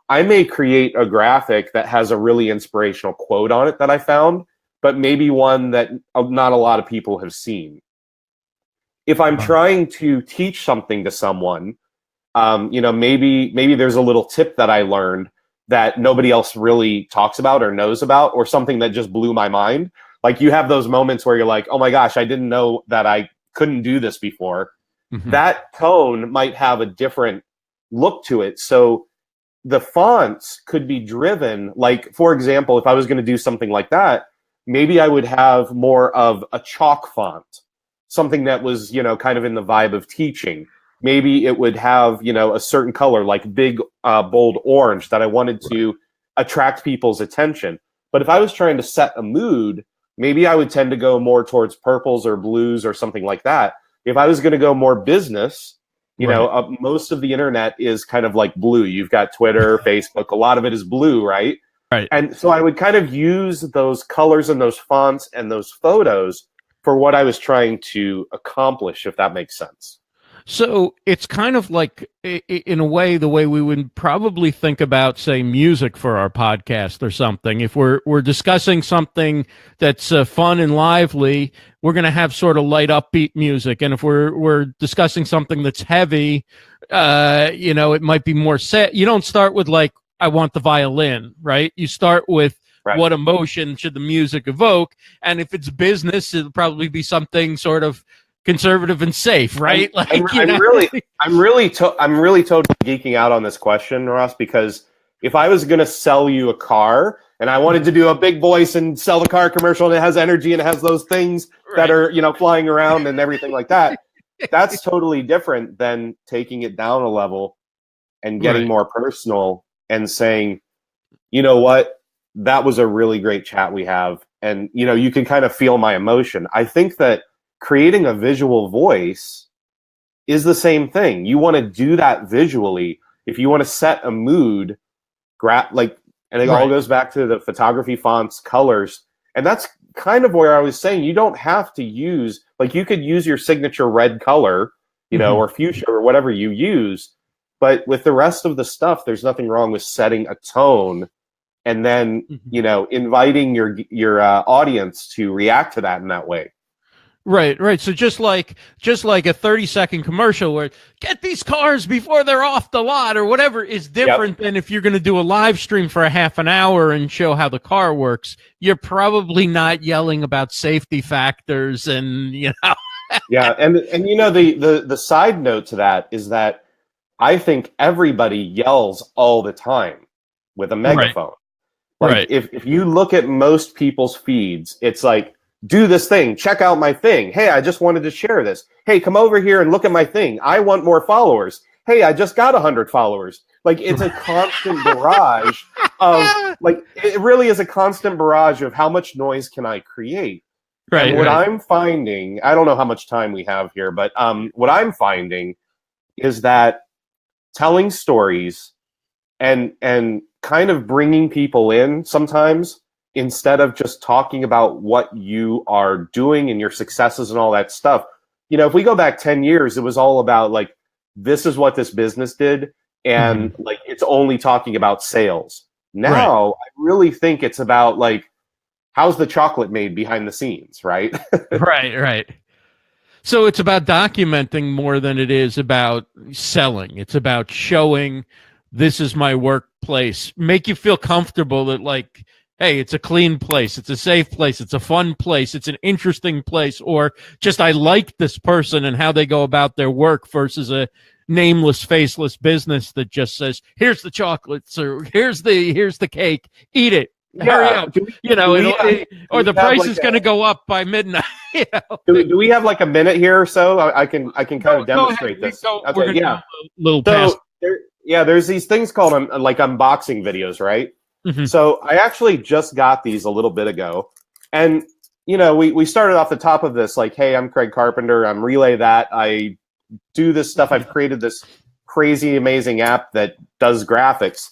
I may create a graphic that has a really inspirational quote on it that I found, but maybe one that not a lot of people have seen. If I'm trying to teach something to someone, maybe there's a little tip that I learned that nobody else really talks about or knows about, or something that just blew my mind. Like, you have those moments where you're like, oh my gosh, I didn't know that I couldn't do this before. That tone might have a different look to it. So the fonts could be driven, like, for example, if I was going to do something like that, maybe I would have more of a chalk font, something that was, kind of in the vibe of teaching. Maybe it would have, a certain color, like big, bold orange, that I wanted to attract people's attention. But if I was trying to set a mood, maybe I would tend to go more towards purples or blues or something like that. If I was going to go more business, most of the internet is kind of like blue. You've got Twitter, Facebook, a lot of it is blue, right? Right. And so I would kind of use those colors and those fonts and those photos for what I was trying to accomplish, if that makes sense. So it's kind of like, in a way, the way we would probably think about, say, music for our podcast or something. If we're discussing something that's fun and lively, we're going to have sort of light, upbeat music. And if we're discussing something that's heavy, it might be more set. You don't start with, like, I want the violin, right? You start with, what emotion should the music evoke? And if it's business, it'll probably be something sort of conservative and safe, right? I'm really totally geeking out on this question, Ross, because if I was going to sell you a car and I wanted to do a big voice and sell the car commercial, and it has energy and it has those things that are, flying around and everything like that, that's totally different than taking it down a level and getting more personal and saying, you know what, that was a really great chat we have. And, you can kind of feel my emotion. I think that creating a visual voice is the same thing. You want to do that visually. If you want to set a mood, and it all goes back to the photography, fonts, colors. And that's kind of where I was saying you don't have to use, like, you could use your signature red color, or fuchsia or whatever you use. But with the rest of the stuff, there's nothing wrong with setting a tone and then, inviting your audience to react to that in that way. Right. So just like a 30-second commercial where get these cars before they're off the lot or whatever is different than if you're going to do a live stream for a half an hour and show how the car works. You're probably not yelling about safety factors and, Yeah, and the side note to that is that I think everybody yells all the time with a megaphone. Like if you look at most people's feeds, it's like, do this thing, check out my thing. Hey, I just wanted to share this. Hey, come over here and look at my thing. I want more followers. Hey, I just got 100 followers. Like, it's a constant barrage of, like, it really is a constant barrage of how much noise can I create. And what I'm finding, I don't know how much time we have here, but what I'm finding is that telling stories and kind of bringing people in sometimes, instead of just talking about what you are doing and your successes and all that stuff. If we go back 10 years, it was all about, like, this is what this business did, and like, it's only talking about sales. Now, I really think it's about, like, how's the chocolate made behind the scenes, right? Right. So it's about documenting more than it is about selling. It's about showing, this is my workplace. Make you feel comfortable that, like, hey, it's a clean place, it's a safe place, it's a fun place, it's an interesting place, or just I like this person and how they go about their work versus a nameless, faceless business that just says, here's the chocolates, or here's the cake, eat it, hurry up, or the price is going to go up by midnight. Do we have like a minute here or so? I can kind of demonstrate this. Okay, yeah. Little past. There's these things called like unboxing videos, right? So I actually just got these a little bit ago. And, we started off the top of this like, hey, I'm Craig Carpenter. I'm Relay That. I do this stuff. I've created this crazy, amazing app that does graphics.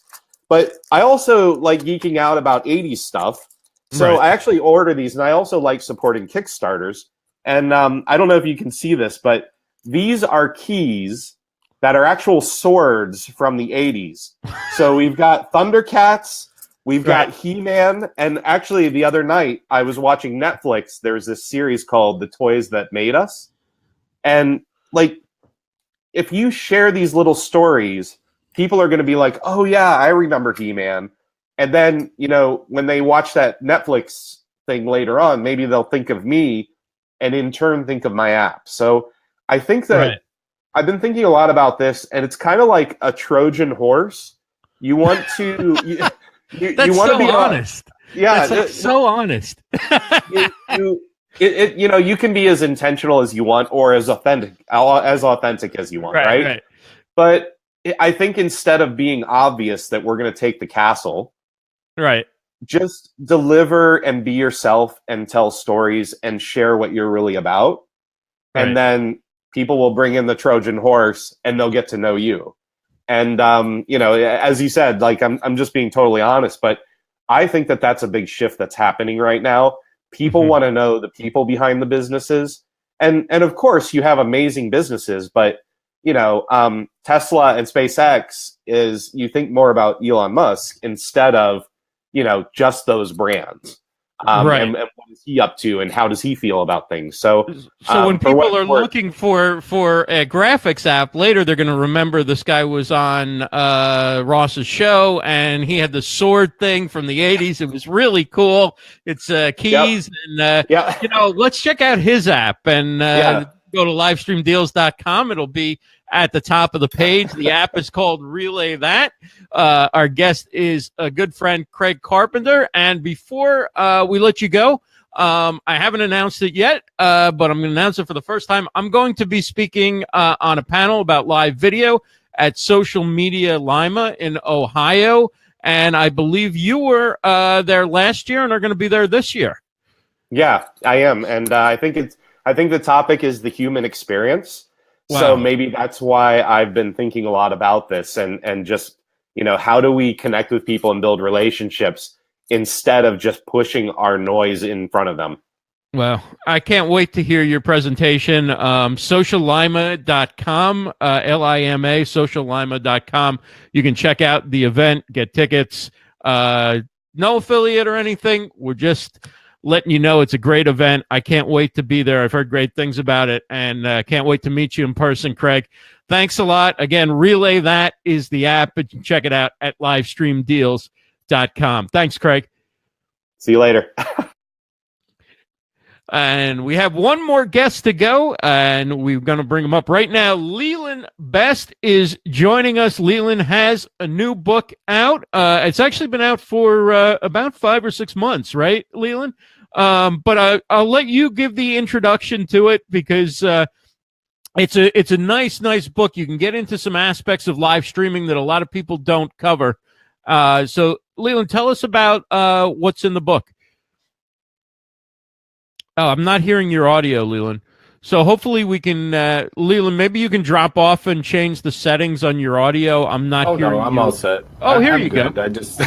But I also like geeking out about 80s stuff. So I actually order these, and I also like supporting Kickstarters. And I don't know if you can see this, but these are keys that are actual swords from the 80s. So we've got Thundercats. We've got He-Man, and actually the other night I was watching Netflix. There's this series called The Toys That Made Us. And, like, if you share these little stories, people are going to be like, oh, yeah, I remember He-Man. And then, when they watch that Netflix thing later on, maybe they'll think of me and in turn think of my app. So I think that I've been thinking a lot about this, and it's kind of like a Trojan horse. You want to... That's want to be honest. That's so honest. You can be as intentional as you want, or as authentic as you want, right? But I think instead of being obvious that we're going to take the castle, just deliver and be yourself and tell stories and share what you're really about, and then people will bring in the Trojan horse and they'll get to know you. And, as you said, like, I'm just being totally honest, but I think that that's a big shift that's happening right now. People want to know the people behind the businesses. And of course, you have amazing businesses, but, Tesla and SpaceX is, you think more about Elon Musk instead of, just those brands. And what is he up to, and how does he feel about things? So when people are looking for a graphics app later, they're going to remember this guy was on Ross's show, and he had the sword thing from the 80s. It was really cool. It's keys, and let's check out his app and go to livestreamdeals.com. It'll be at the top of the page. The app is called Relay That. Our guest is a good friend, Craig Carpenter. And before we let you go, I haven't announced it yet, but I'm going to announce it for the first time. I'm going to be speaking on a panel about live video at Social Media Lima in Ohio. And I believe you were there last year and are going to be there this year. Yeah, I am. And I think I think the topic is the human experience. Wow. So maybe that's why I've been thinking a lot about this and just, how do we connect with people and build relationships instead of just pushing our noise in front of them. Well, I can't wait to hear your presentation. Sociallima.com, Lima, sociallima.com. You can check out the event, get tickets. No affiliate or anything. We're just letting you know it's a great event. I can't wait to be there. I've heard great things about it, and can't wait to meet you in person, Craig. Thanks a lot. Again, Relay That is the app, but you can check it out at livestreamdeals.com. Thanks, Craig. See you later. And we have one more guest to go, and we're going to bring him up right now. Leland Best is joining us. Leland has a new book out. It's actually been out for about 5 or 6 months, right, Leland? But I'll let you give the introduction to it because it's a nice book. You can get into some aspects of live streaming that a lot of people don't cover. So, Leland, tell us about what's in the book. Oh, I'm not hearing your audio, Leland. So hopefully we can, Leland, maybe you can drop off and change the settings on your audio. I'm not hearing you. I'm all set. Oh, here I'm you good. go. I just,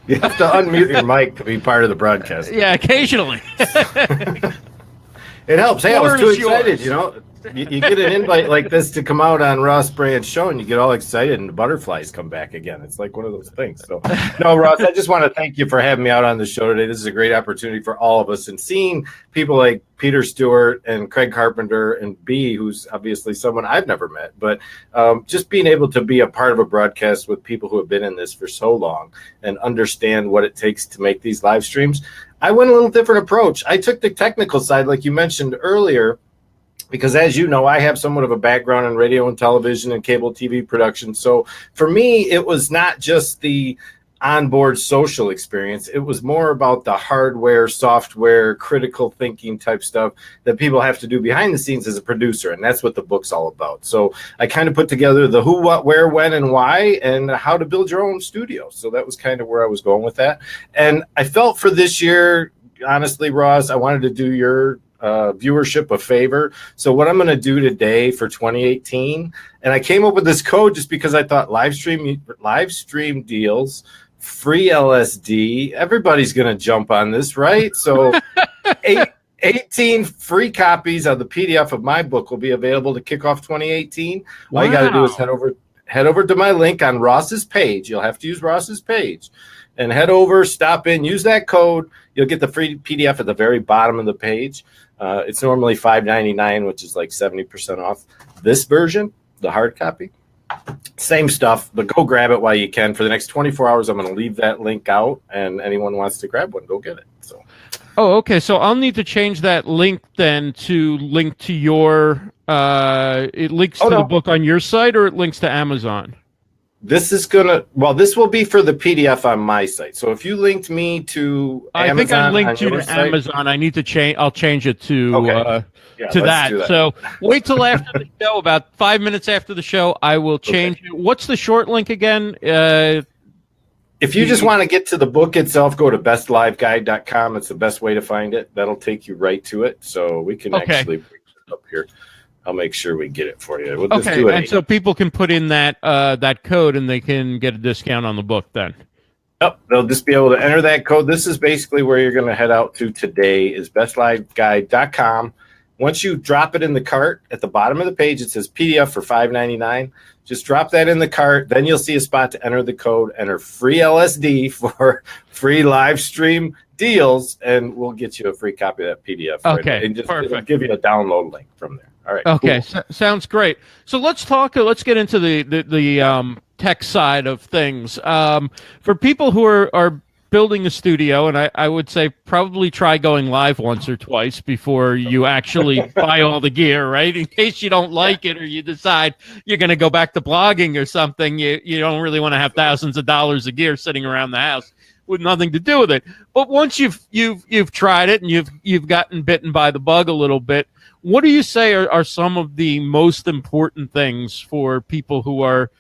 you have to unmute your mic to be part of the broadcast. Yeah, occasionally. It helps. Hey, I was too excited, You get an invite like this to come out on Ross Brand's show, and you get all excited, and the butterflies come back again. It's like one of those things. So, no, Ross, I just want to thank you for having me out on the show today. This is a great opportunity for all of us, and seeing people like Peter Stewart and Craig Carpenter and B, who's obviously someone I've never met, but just being able to be a part of a broadcast with people who have been in this for so long and understand what it takes to make these live streams. I went a little different approach. I took the technical side, like you mentioned earlier, because as you know, I have somewhat of a background in radio and television and cable TV production. So for me, it was not just the onboard social experience. It was more about the hardware, software, critical thinking type stuff that people have to do behind the scenes as a producer. And that's what the book's all about. So I kind of put together the who, what, where, when, and why, and how to build your own studio. So that was kind of where I was going with that. And I felt for this year, honestly, Ross, I wanted to do your viewership a favor. So what I'm going to do today for 2018, and I came up with this code just because I thought live stream deals, free LSD, everybody's going to jump on this, right? So 18 free copies of the PDF of my book will be available to kick off 2018. All you got to do is head over to my link on Ross's page. You'll have to use Ross's page. And head over, stop in, use that code. You'll get the free PDF at the very bottom of the page. It's normally $5.99, which is like 70% off. This version, the hard copy, same stuff, but go grab it while you can. For the next 24 hours, I'm going to leave that link out, and anyone wants to grab one, go get it. So. Oh, okay. So I'll need to change that link then to link to your. It links to the book on your site, or it links to Amazon. This is this will be for the PDF on my site. So if you linked me to Amazon, I think I linked you to Amazon. I need to change. I'll change it to that. So wait till after the show, about 5 minutes after the show, I will change it. What's the short link again? If you just want to get to the book itself, go to bestliveguide.com. It's the best way to find it. That'll take you right to it. So we can actually bring it up here. I'll make sure we get it for you. We'll just do it. And so people can put in that code, and they can get a discount on the book then. Yep, they'll just be able to enter that code. This is basically where you're going to head out to today is bestliveguide.com. Once you drop it in the cart, at the bottom of the page, it says PDF for $5.99. Just drop that in the cart. Then you'll see a spot to enter the code. Enter free LSD for free live stream deals, and we'll get you a free copy of that PDF. Okay, and just perfect. Give you a download link from there. All right. Okay, cool. Sounds great. So let's talk. Let's get into the tech side of things. For people who are building a studio, and I would say probably try going live once or twice before you actually buy all the gear, right? In case you don't like it, or you decide you're going to go back to blogging or something, you don't really want to have thousands of dollars of gear sitting around the house with nothing to do with it. But once you've tried it and you've gotten bitten by the bug a little bit, what do you say are some of the most important things for people who are,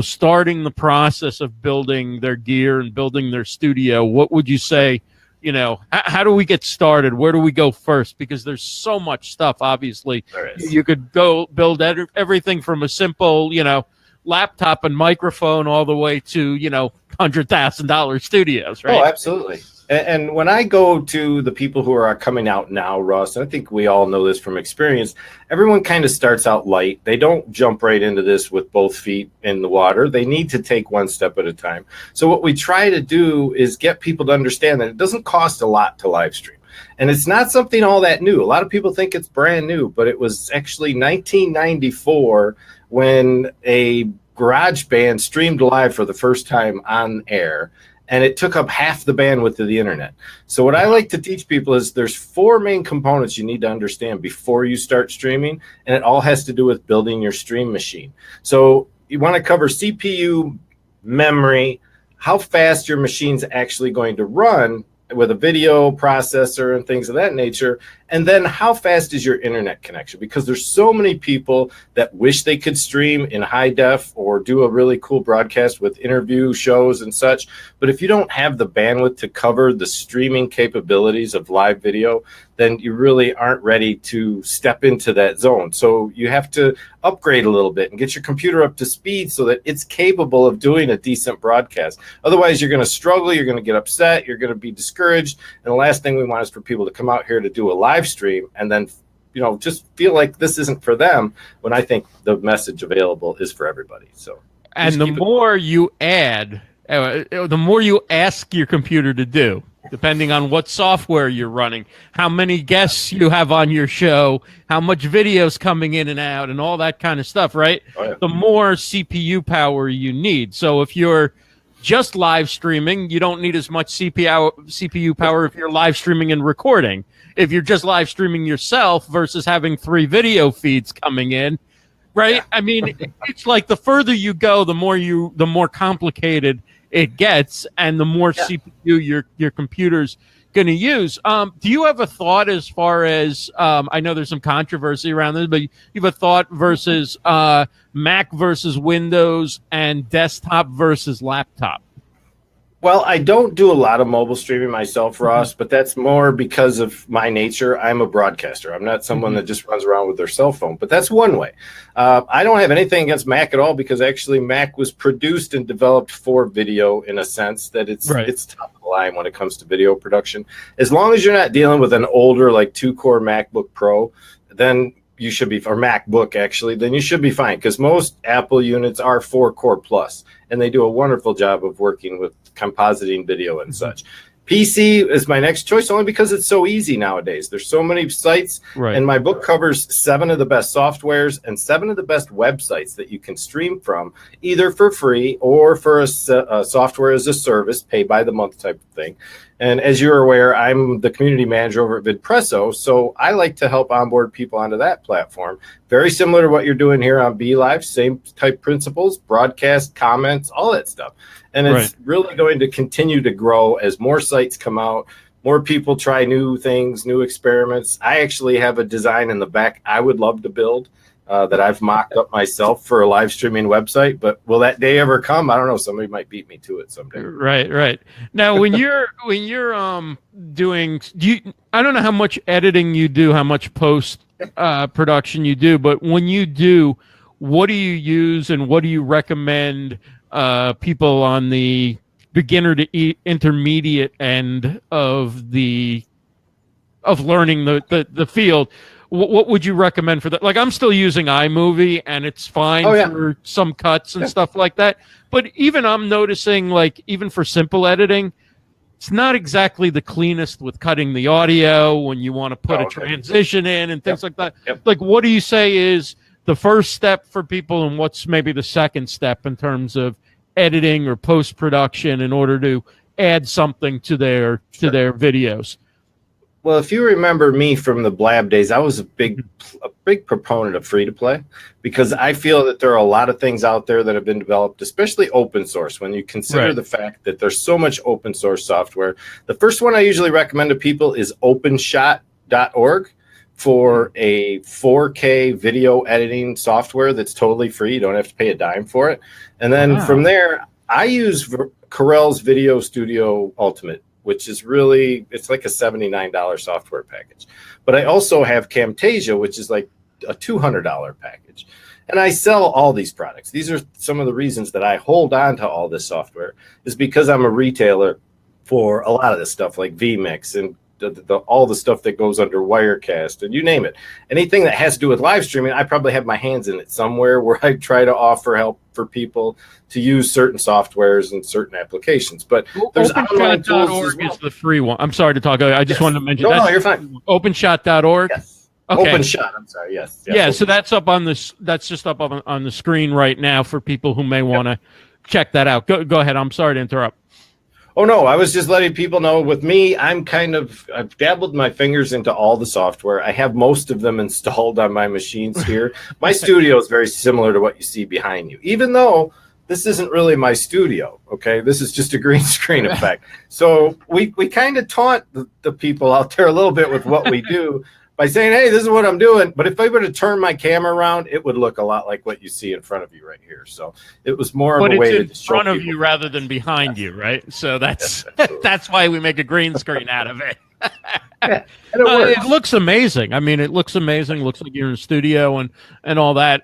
starting the process of building their gear and building their studio? What would you say, you know, how do we get started? Where do we go first? Because there's so much stuff. Obviously, you could go build everything from a simple, you know, laptop and microphone all the way to, you know, $100,000 studios, right? Oh, absolutely. And when I go to the people who are coming out now, Russ, and I think we all know this from experience, everyone kind of starts out light. They don't jump right into this with both feet in the water. They need to take one step at a time. So what we try to do is get people to understand that it doesn't cost a lot to live stream. And it's not something all that new. A lot of people think it's brand new, but it was actually 1994 when a garage band streamed live for the first time on air. And it took up half the bandwidth of the internet. So what I like to teach people is there's 4 main components you need to understand before you start streaming, and it all has to do with building your stream machine. So you want to cover CPU, memory, how fast your machine's actually going to run with a video processor and things of that nature, and then how fast is your internet connection? Because there's so many people that wish they could stream in high def or do a really cool broadcast with interview shows and such, but if you don't have the bandwidth to cover the streaming capabilities of live video, then you really aren't ready to step into that zone. So you have to upgrade a little bit and get your computer up to speed so that it's capable of doing a decent broadcast. Otherwise, you're going to struggle, you're going to get upset, you're going to be discouraged, and the last thing we want is for people to come out here to do a live stream and then, you know, just feel like this isn't for them, when I think the message available is for everybody. So, and the more you add, the more you ask your computer to do, depending on what software you're running, how many guests you have on your show, how much video's coming in and out, and all that kind of stuff, right? Oh, yeah. The more CPU power you need. So if you're just live streaming, you don't need as much CPU power if you're live streaming and recording. If you're just live streaming yourself versus having 3 video feeds coming in, right? Yeah. I mean, it's like the further you go, the more complicated it gets, and the more CPU your computer's going to use. Do you have a thought as far as, I know there's some controversy around this, but you have a thought versus Mac versus Windows and desktop versus laptop? Well, I don't do a lot of mobile streaming myself, Ross, but that's more because of my nature. I'm a broadcaster. I'm not someone that just runs around with their cell phone, but that's one way. I don't have anything against Mac at all, because actually Mac was produced and developed for video, in a sense that it's top of the line when it comes to video production. As long as you're not dealing with an older, like 2-core MacBook Pro, then you should be, or MacBook actually, then you should be fine, because most Apple units are 4-core plus, and they do a wonderful job of working with compositing video and such. PC is my next choice, only because it's so easy nowadays. There's so many sites, and my book covers 7 of the best softwares and 7 of the best websites that you can stream from, either for free or for a software as a service, pay by the month type of thing. And as you're aware, I'm the community manager over at VidPresso, so I like to help onboard people onto that platform. Very similar to what you're doing here on BeLive, same type principles, broadcast, comments, all that stuff. And it's really going to continue to grow as more sites come out, more people try new things, new experiments. I actually have a design in the back I would love to build that I've mocked up myself for a live streaming website. But will that day ever come? I don't know. Somebody might beat me to it someday. Right. Now, when you're doing, I don't know how much editing you do, how much post production you do, but when you do, what do you use and what do you recommend people on the beginner to intermediate end of learning the field? What would you recommend for that? Like, I'm still using iMovie, and it's fine for some cuts and stuff like that. But even I'm noticing, like, even for simple editing, it's not exactly the cleanest with cutting the audio when you want to put a transition in and things like that. Like, what do you say is the first step for people, and what's maybe the second step in terms of editing or post-production in order to add something to their videos? Well, if you remember me from the Blab days, I was a big proponent of free-to-play, because I feel that there are a lot of things out there that have been developed, especially open source, when you consider the fact that there's so much open source software. The first one I usually recommend to people is openshot.org for a 4K video editing software that's totally free. You don't have to pay a dime for it. And then from there, I use Corel's Video Studio Ultimate which is really, it's like a $79 software package. But I also have Camtasia, which is like a $200 package. And I sell all these products. These are some of the reasons that I hold on to all this software, is because I'm a retailer for a lot of this stuff like vMix and all the stuff that goes under Wirecast and you name it. Anything that has to do with live streaming, I probably have my hands in it somewhere, where I try to offer help for people to use certain softwares and certain applications. But there's OpenShot.org is the free one. I'm sorry to talk. I just wanted to mention that. No, you're fine. OpenShot.org. Yes. Okay. OpenShot. I'm sorry. Yes. Yeah. So that's up on this. That's just up on the screen right now for people who may want to check that out. Go ahead. I'm sorry to interrupt. Oh, no, I was just letting people know with me, I've dabbled my fingers into all the software. I have most of them installed on my machines here. My studio is very similar to what you see behind you, even though this isn't really my studio, okay? This is just a green screen effect. So we kind of taunt the people out there a little bit with what we do by saying, hey, this is what I'm doing. But if I were to turn my camera around, it would look a lot like what you see in front of you right here. So it was more of a way to show people. But it's in front of you rather than behind you, right? So that's why we make a green screen out of it. It looks amazing. I mean, it looks amazing. Looks like you're in a studio and all that.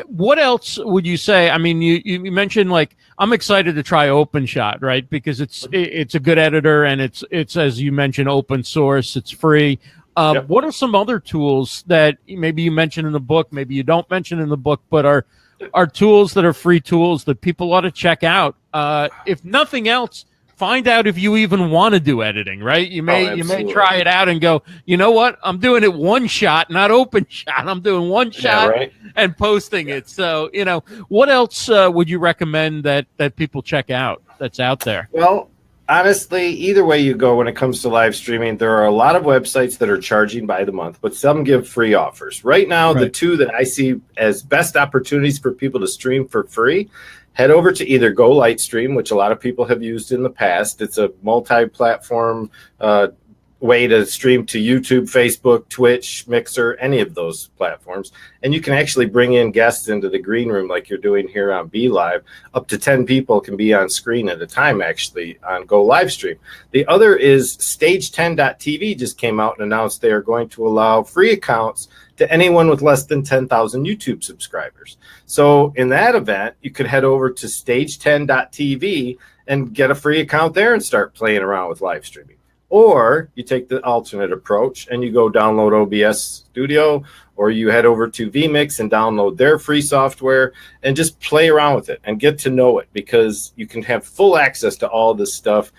What else would you say? I mean, you mentioned, like, I'm excited to try OpenShot, right? Because it's a good editor, and it's as you mentioned, open source. It's free. What are some other tools that maybe you mention in the book, maybe you don't mention in the book, but are tools that are free tools that people ought to check out? If nothing else, find out if you even want to do editing, right? You may try it out and go, you know what? I'm doing it one shot, not open shot. I'm doing one shot and posting it. So, what else would you recommend that people check out that's out there? Well, honestly, either way you go when it comes to live streaming, there are a lot of websites that are charging by the month, but some give free offers. Right now, the two that I see as best opportunities for people to stream for free, head over to either Go Livestream, which a lot of people have used in the past. It's a multi-platform way to stream to YouTube, Facebook, Twitch, Mixer, any of those platforms. And you can actually bring in guests into the green room like you're doing here on BeLive. Up to 10 people can be on screen at a time, actually, on Go Livestream. The other is Stage10.tv just came out and announced they are going to allow free accounts to anyone with less than 10,000 YouTube subscribers. So in that event, you could head over to Stage10.tv and get a free account there and start playing around with live streaming. Or you take the alternate approach and you go download OBS Studio, or you head over to vMix and download their free software and just play around with it and get to know it, because you can have full access to all this stuff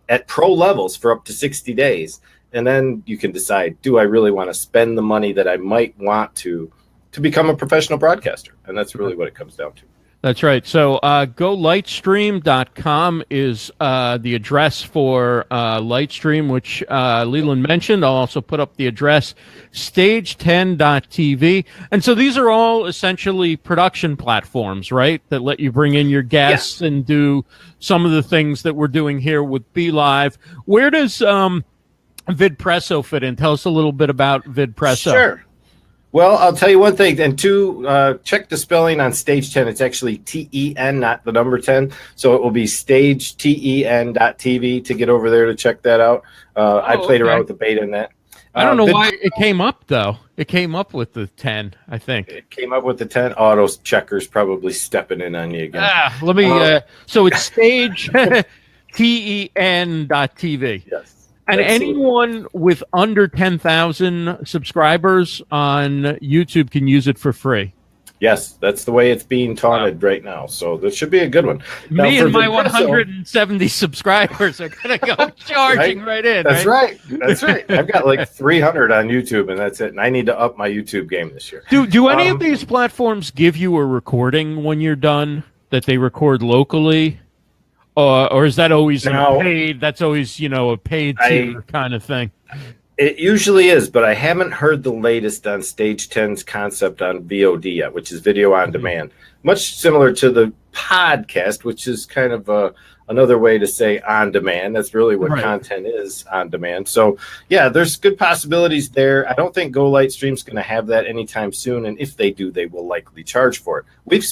at pro levels for up to 60 days. And then you can decide, do I really want to spend the money that I might want to become a professional broadcaster? And that's really what it comes down to. That's right. So GoLightstream.com is the address for Livestream, which Leland mentioned. I'll also put up the address, Stage10.tv. And so these are all essentially production platforms, right, that let you bring in your guests and do some of the things that we're doing here with BeLive. Where does VidPresso fit in? Tell us a little bit about VidPresso. Sure. Well, I'll tell you one thing, and two, check the spelling on Stage 10. It's actually TEN, not the number 10. So it will be StageTen.tv to get over there to check that out. I played around with the beta in that. I don't know why it came up, though. It came up with the 10, I think. It came up with the 10. Auto checkers probably stepping in on you again. Let me, so it's Stage TEN.tv. Yes. And anyone with under 10,000 subscribers on YouTube can use it for free. Yes, that's the way it's being taunted right now. So this should be a good one. Me and my 170 subscribers are going to go charging right in. That's right. That's right. I've got like 300 on YouTube, and that's it. And I need to up my YouTube game this year. Do any of these platforms give you a recording when you're done that they record locally? Or is that always paid? That's always, a paid tier kind of thing. It usually is, but I haven't heard the latest on Stage 10's concept on VOD yet, which is video on demand. Much similar to the podcast, which is kind of another way to say on demand. That's really what content is, on demand. So, yeah, there's good possibilities there. I don't think LiveStream's going to have that anytime soon, and if they do, they will likely charge for it. We've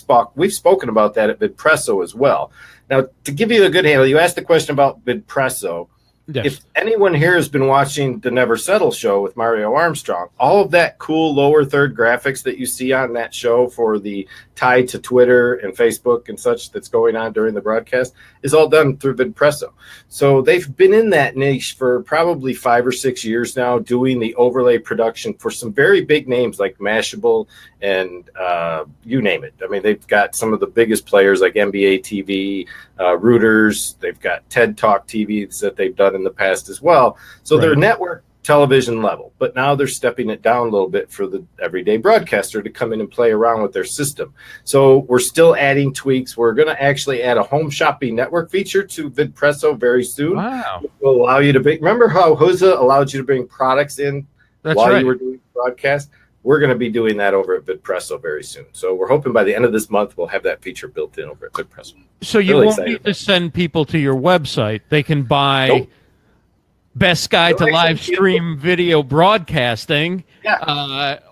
spoken about that at VidPresso as well. Now, to give you a good handle, you asked the question about VidPresso. Yes. If anyone here has been watching the Never Settle show with Mario Armstrong, all of that cool lower third graphics that you see on that show for the tie to Twitter and Facebook and such that's going on during the broadcast is all done through VidPresso. So they've been in that niche for probably 5 or 6 years now, doing the overlay production for some very big names like Mashable and you name it. I mean, they've got some of the biggest players like NBA TV, Reuters. They've got TED Talk TVs that they've done in the past as well. So they're network television level, but now they're stepping it down a little bit for the everyday broadcaster to come in and play around with their system. So we're still adding tweaks. We're going to actually add a home shopping network feature to VidPresso very soon. Wow. It will allow you to remember how Huza allowed you to bring products in while you were doing broadcast? We're going to be doing that over at VidPresso very soon. So we're hoping by the end of this month, we'll have that feature built in over at VidPresso. So you won't need to send people to your website. They can buy Best Guide to Live Stream Video Broadcasting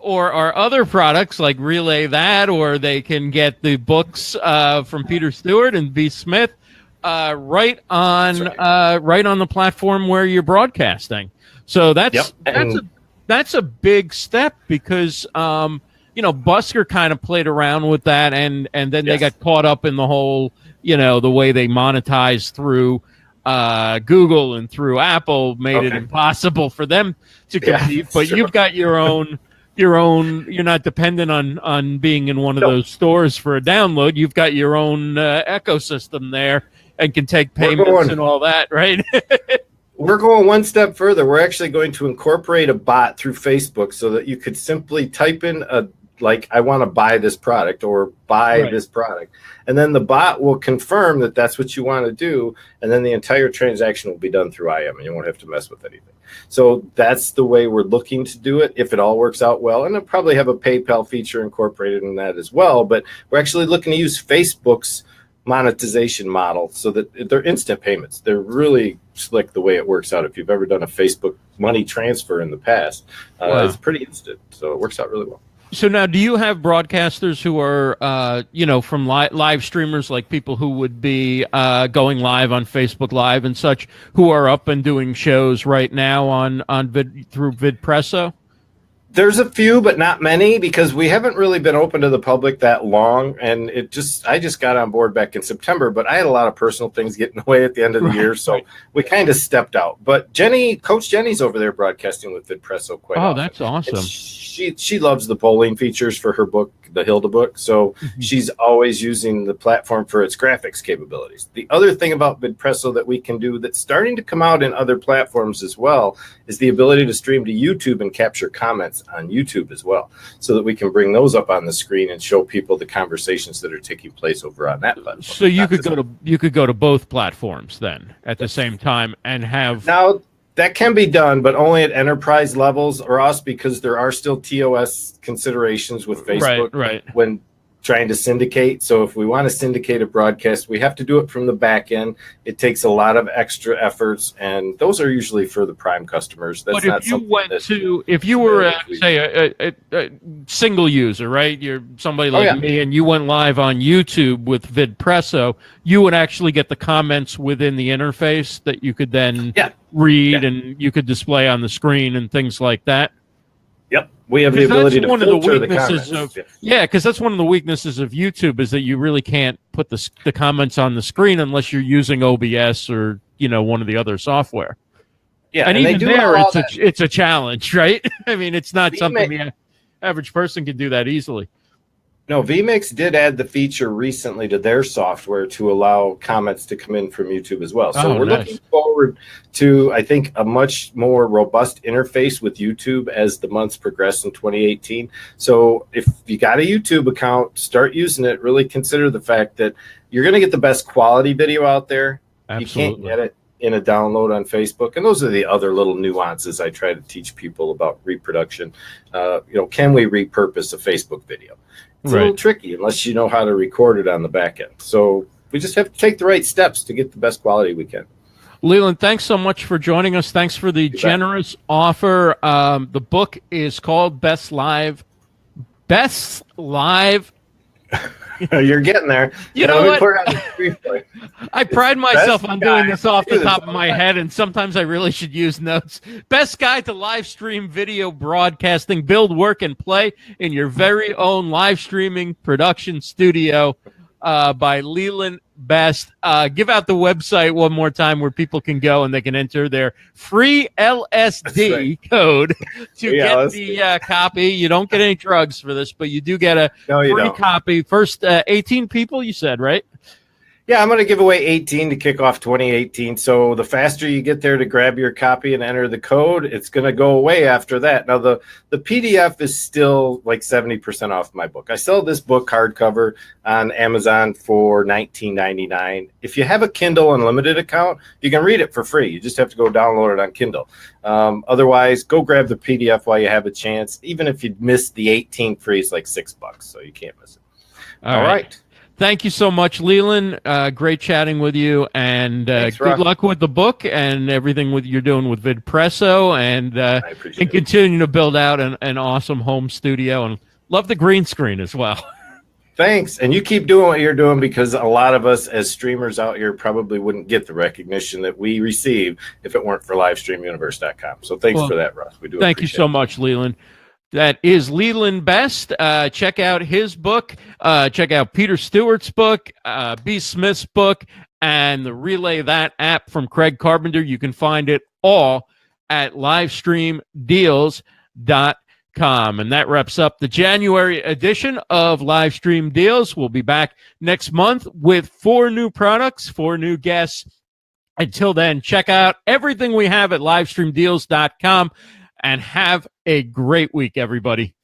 or our other products like Relay That, or they can get the books from Peter Stewart and B. Smith right on the platform where you're broadcasting. So that's a big step because Busker kind of played around with that and then they got caught up in the whole the way they monetize through Google and through Apple made it impossible for them to compete. But you've got your own. You're not dependent on being in one of those stores for a download. You've got your own ecosystem there and can take payments and all that, right? We're going one step further. We're actually going to incorporate a bot through Facebook so that you could simply type in I want to buy this product or buy this product. And then the bot will confirm that that's what you want to do. And then the entire transaction will be done through IM and you won't have to mess with anything. So that's the way we're looking to do it if it all works out well. And they'll probably have a PayPal feature incorporated in that as well. But we're actually looking to use Facebook's monetization model so that they're instant payments. They're really slick the way it works out. If you've ever done a Facebook money transfer in the past, it's pretty instant. So it works out really well. So now, do you have broadcasters who are, from live streamers, like people who would be going live on Facebook Live and such, who are up and doing shows right now through VidPresso? There's a few, but not many, because we haven't really been open to the public that long. And I just got on board back in September, but I had a lot of personal things getting away at the end of the year. So we kind of stepped out. But Coach Jenny's over there broadcasting with VidPresso quite often. That's awesome. She loves the polling features for her book, the Hilda book. So she's always using the platform for its graphics capabilities. The other thing about VidPresso that we can do that's starting to come out in other platforms as well is the ability to stream to YouTube and capture comments on YouTube as well, so that we can bring those up on the screen and show people the conversations that are taking place over on that platform. So you could go to both platforms then at the same time and have now. That can be done, but only at enterprise levels or us, because there are still TOS considerations with Facebook when trying to syndicate. So if we want to syndicate a broadcast, we have to do it from the back end. It takes a lot of extra efforts, and those are usually for the prime customers. That's but if you were, say, a single user, right? You're somebody like me, and you went live on YouTube with VidPresso, you would actually get the comments within the interface that you could then read and you could display on the screen and things like that. Yep, we have the ability to filter the comments. Because that's one of the weaknesses of YouTube is that you really can't put the comments on the screen unless you're using OBS or one of the other software. Yeah, and even there, it's a challenge, right? I mean, it's not something the average person can do that easily. No, vMix did add the feature recently to their software to allow comments to come in from YouTube as well. So we're looking forward to, I think, a much more robust interface with YouTube as the months progress in 2018. So if you got a YouTube account, start using it. Really consider the fact that you're going to get the best quality video out there. Absolutely. You can't get it in a download on Facebook. And those are the other little nuances I try to teach people about reproduction. Can we repurpose a Facebook video? It's a little tricky unless you know how to record it on the back end. So we just have to take the right steps to get the best quality we can. Leland, thanks so much for joining us. Thanks for the generous offer. The book is called Best Live. You're getting there. You know what? I pride myself on doing this off the top of my head, and sometimes I really should use notes. Best Guide to Live Stream Video Broadcasting. Build, work, and play in your very own live streaming production studio by Leland Best. Give out the website one more time where people can go and they can enter their free LSD code to get the copy. You don't get any drugs for this, but you do get a free copy. First 18 people, you said, right? Yeah, I'm going to give away 18 to kick off 2018. So the faster you get there to grab your copy and enter the code, it's going to go away after that. Now, the PDF is still like 70% off my book. I sell this book hardcover on Amazon for $19.99. If you have a Kindle Unlimited account, you can read it for free. You just have to go download it on Kindle. Otherwise, go grab the PDF while you have a chance. Even if you miss the 18 free, it's like $6, so you can't miss it. All right. Thank you so much, Leland. Great chatting with you, and good luck with the book and everything you're doing with VidPresso, and continuing to build out an awesome home studio. And love the green screen as well. Thanks, and you keep doing what you're doing, because a lot of us as streamers out here probably wouldn't get the recognition that we receive if it weren't for LivestreamUniverse.com. So thanks for that, Russ. We do. Thank you so much, Leland. That is Leland Best. Check out his book. Check out Peter Stewart's book, B. Smith's book, and the Relay That app from Craig Carpenter. You can find it all at LivestreamDeals.com. And that wraps up the January edition of Livestream Deals. We'll be back next month with 4 new products, 4 new guests. Until then, check out everything we have at LivestreamDeals.com. And have a great week, everybody.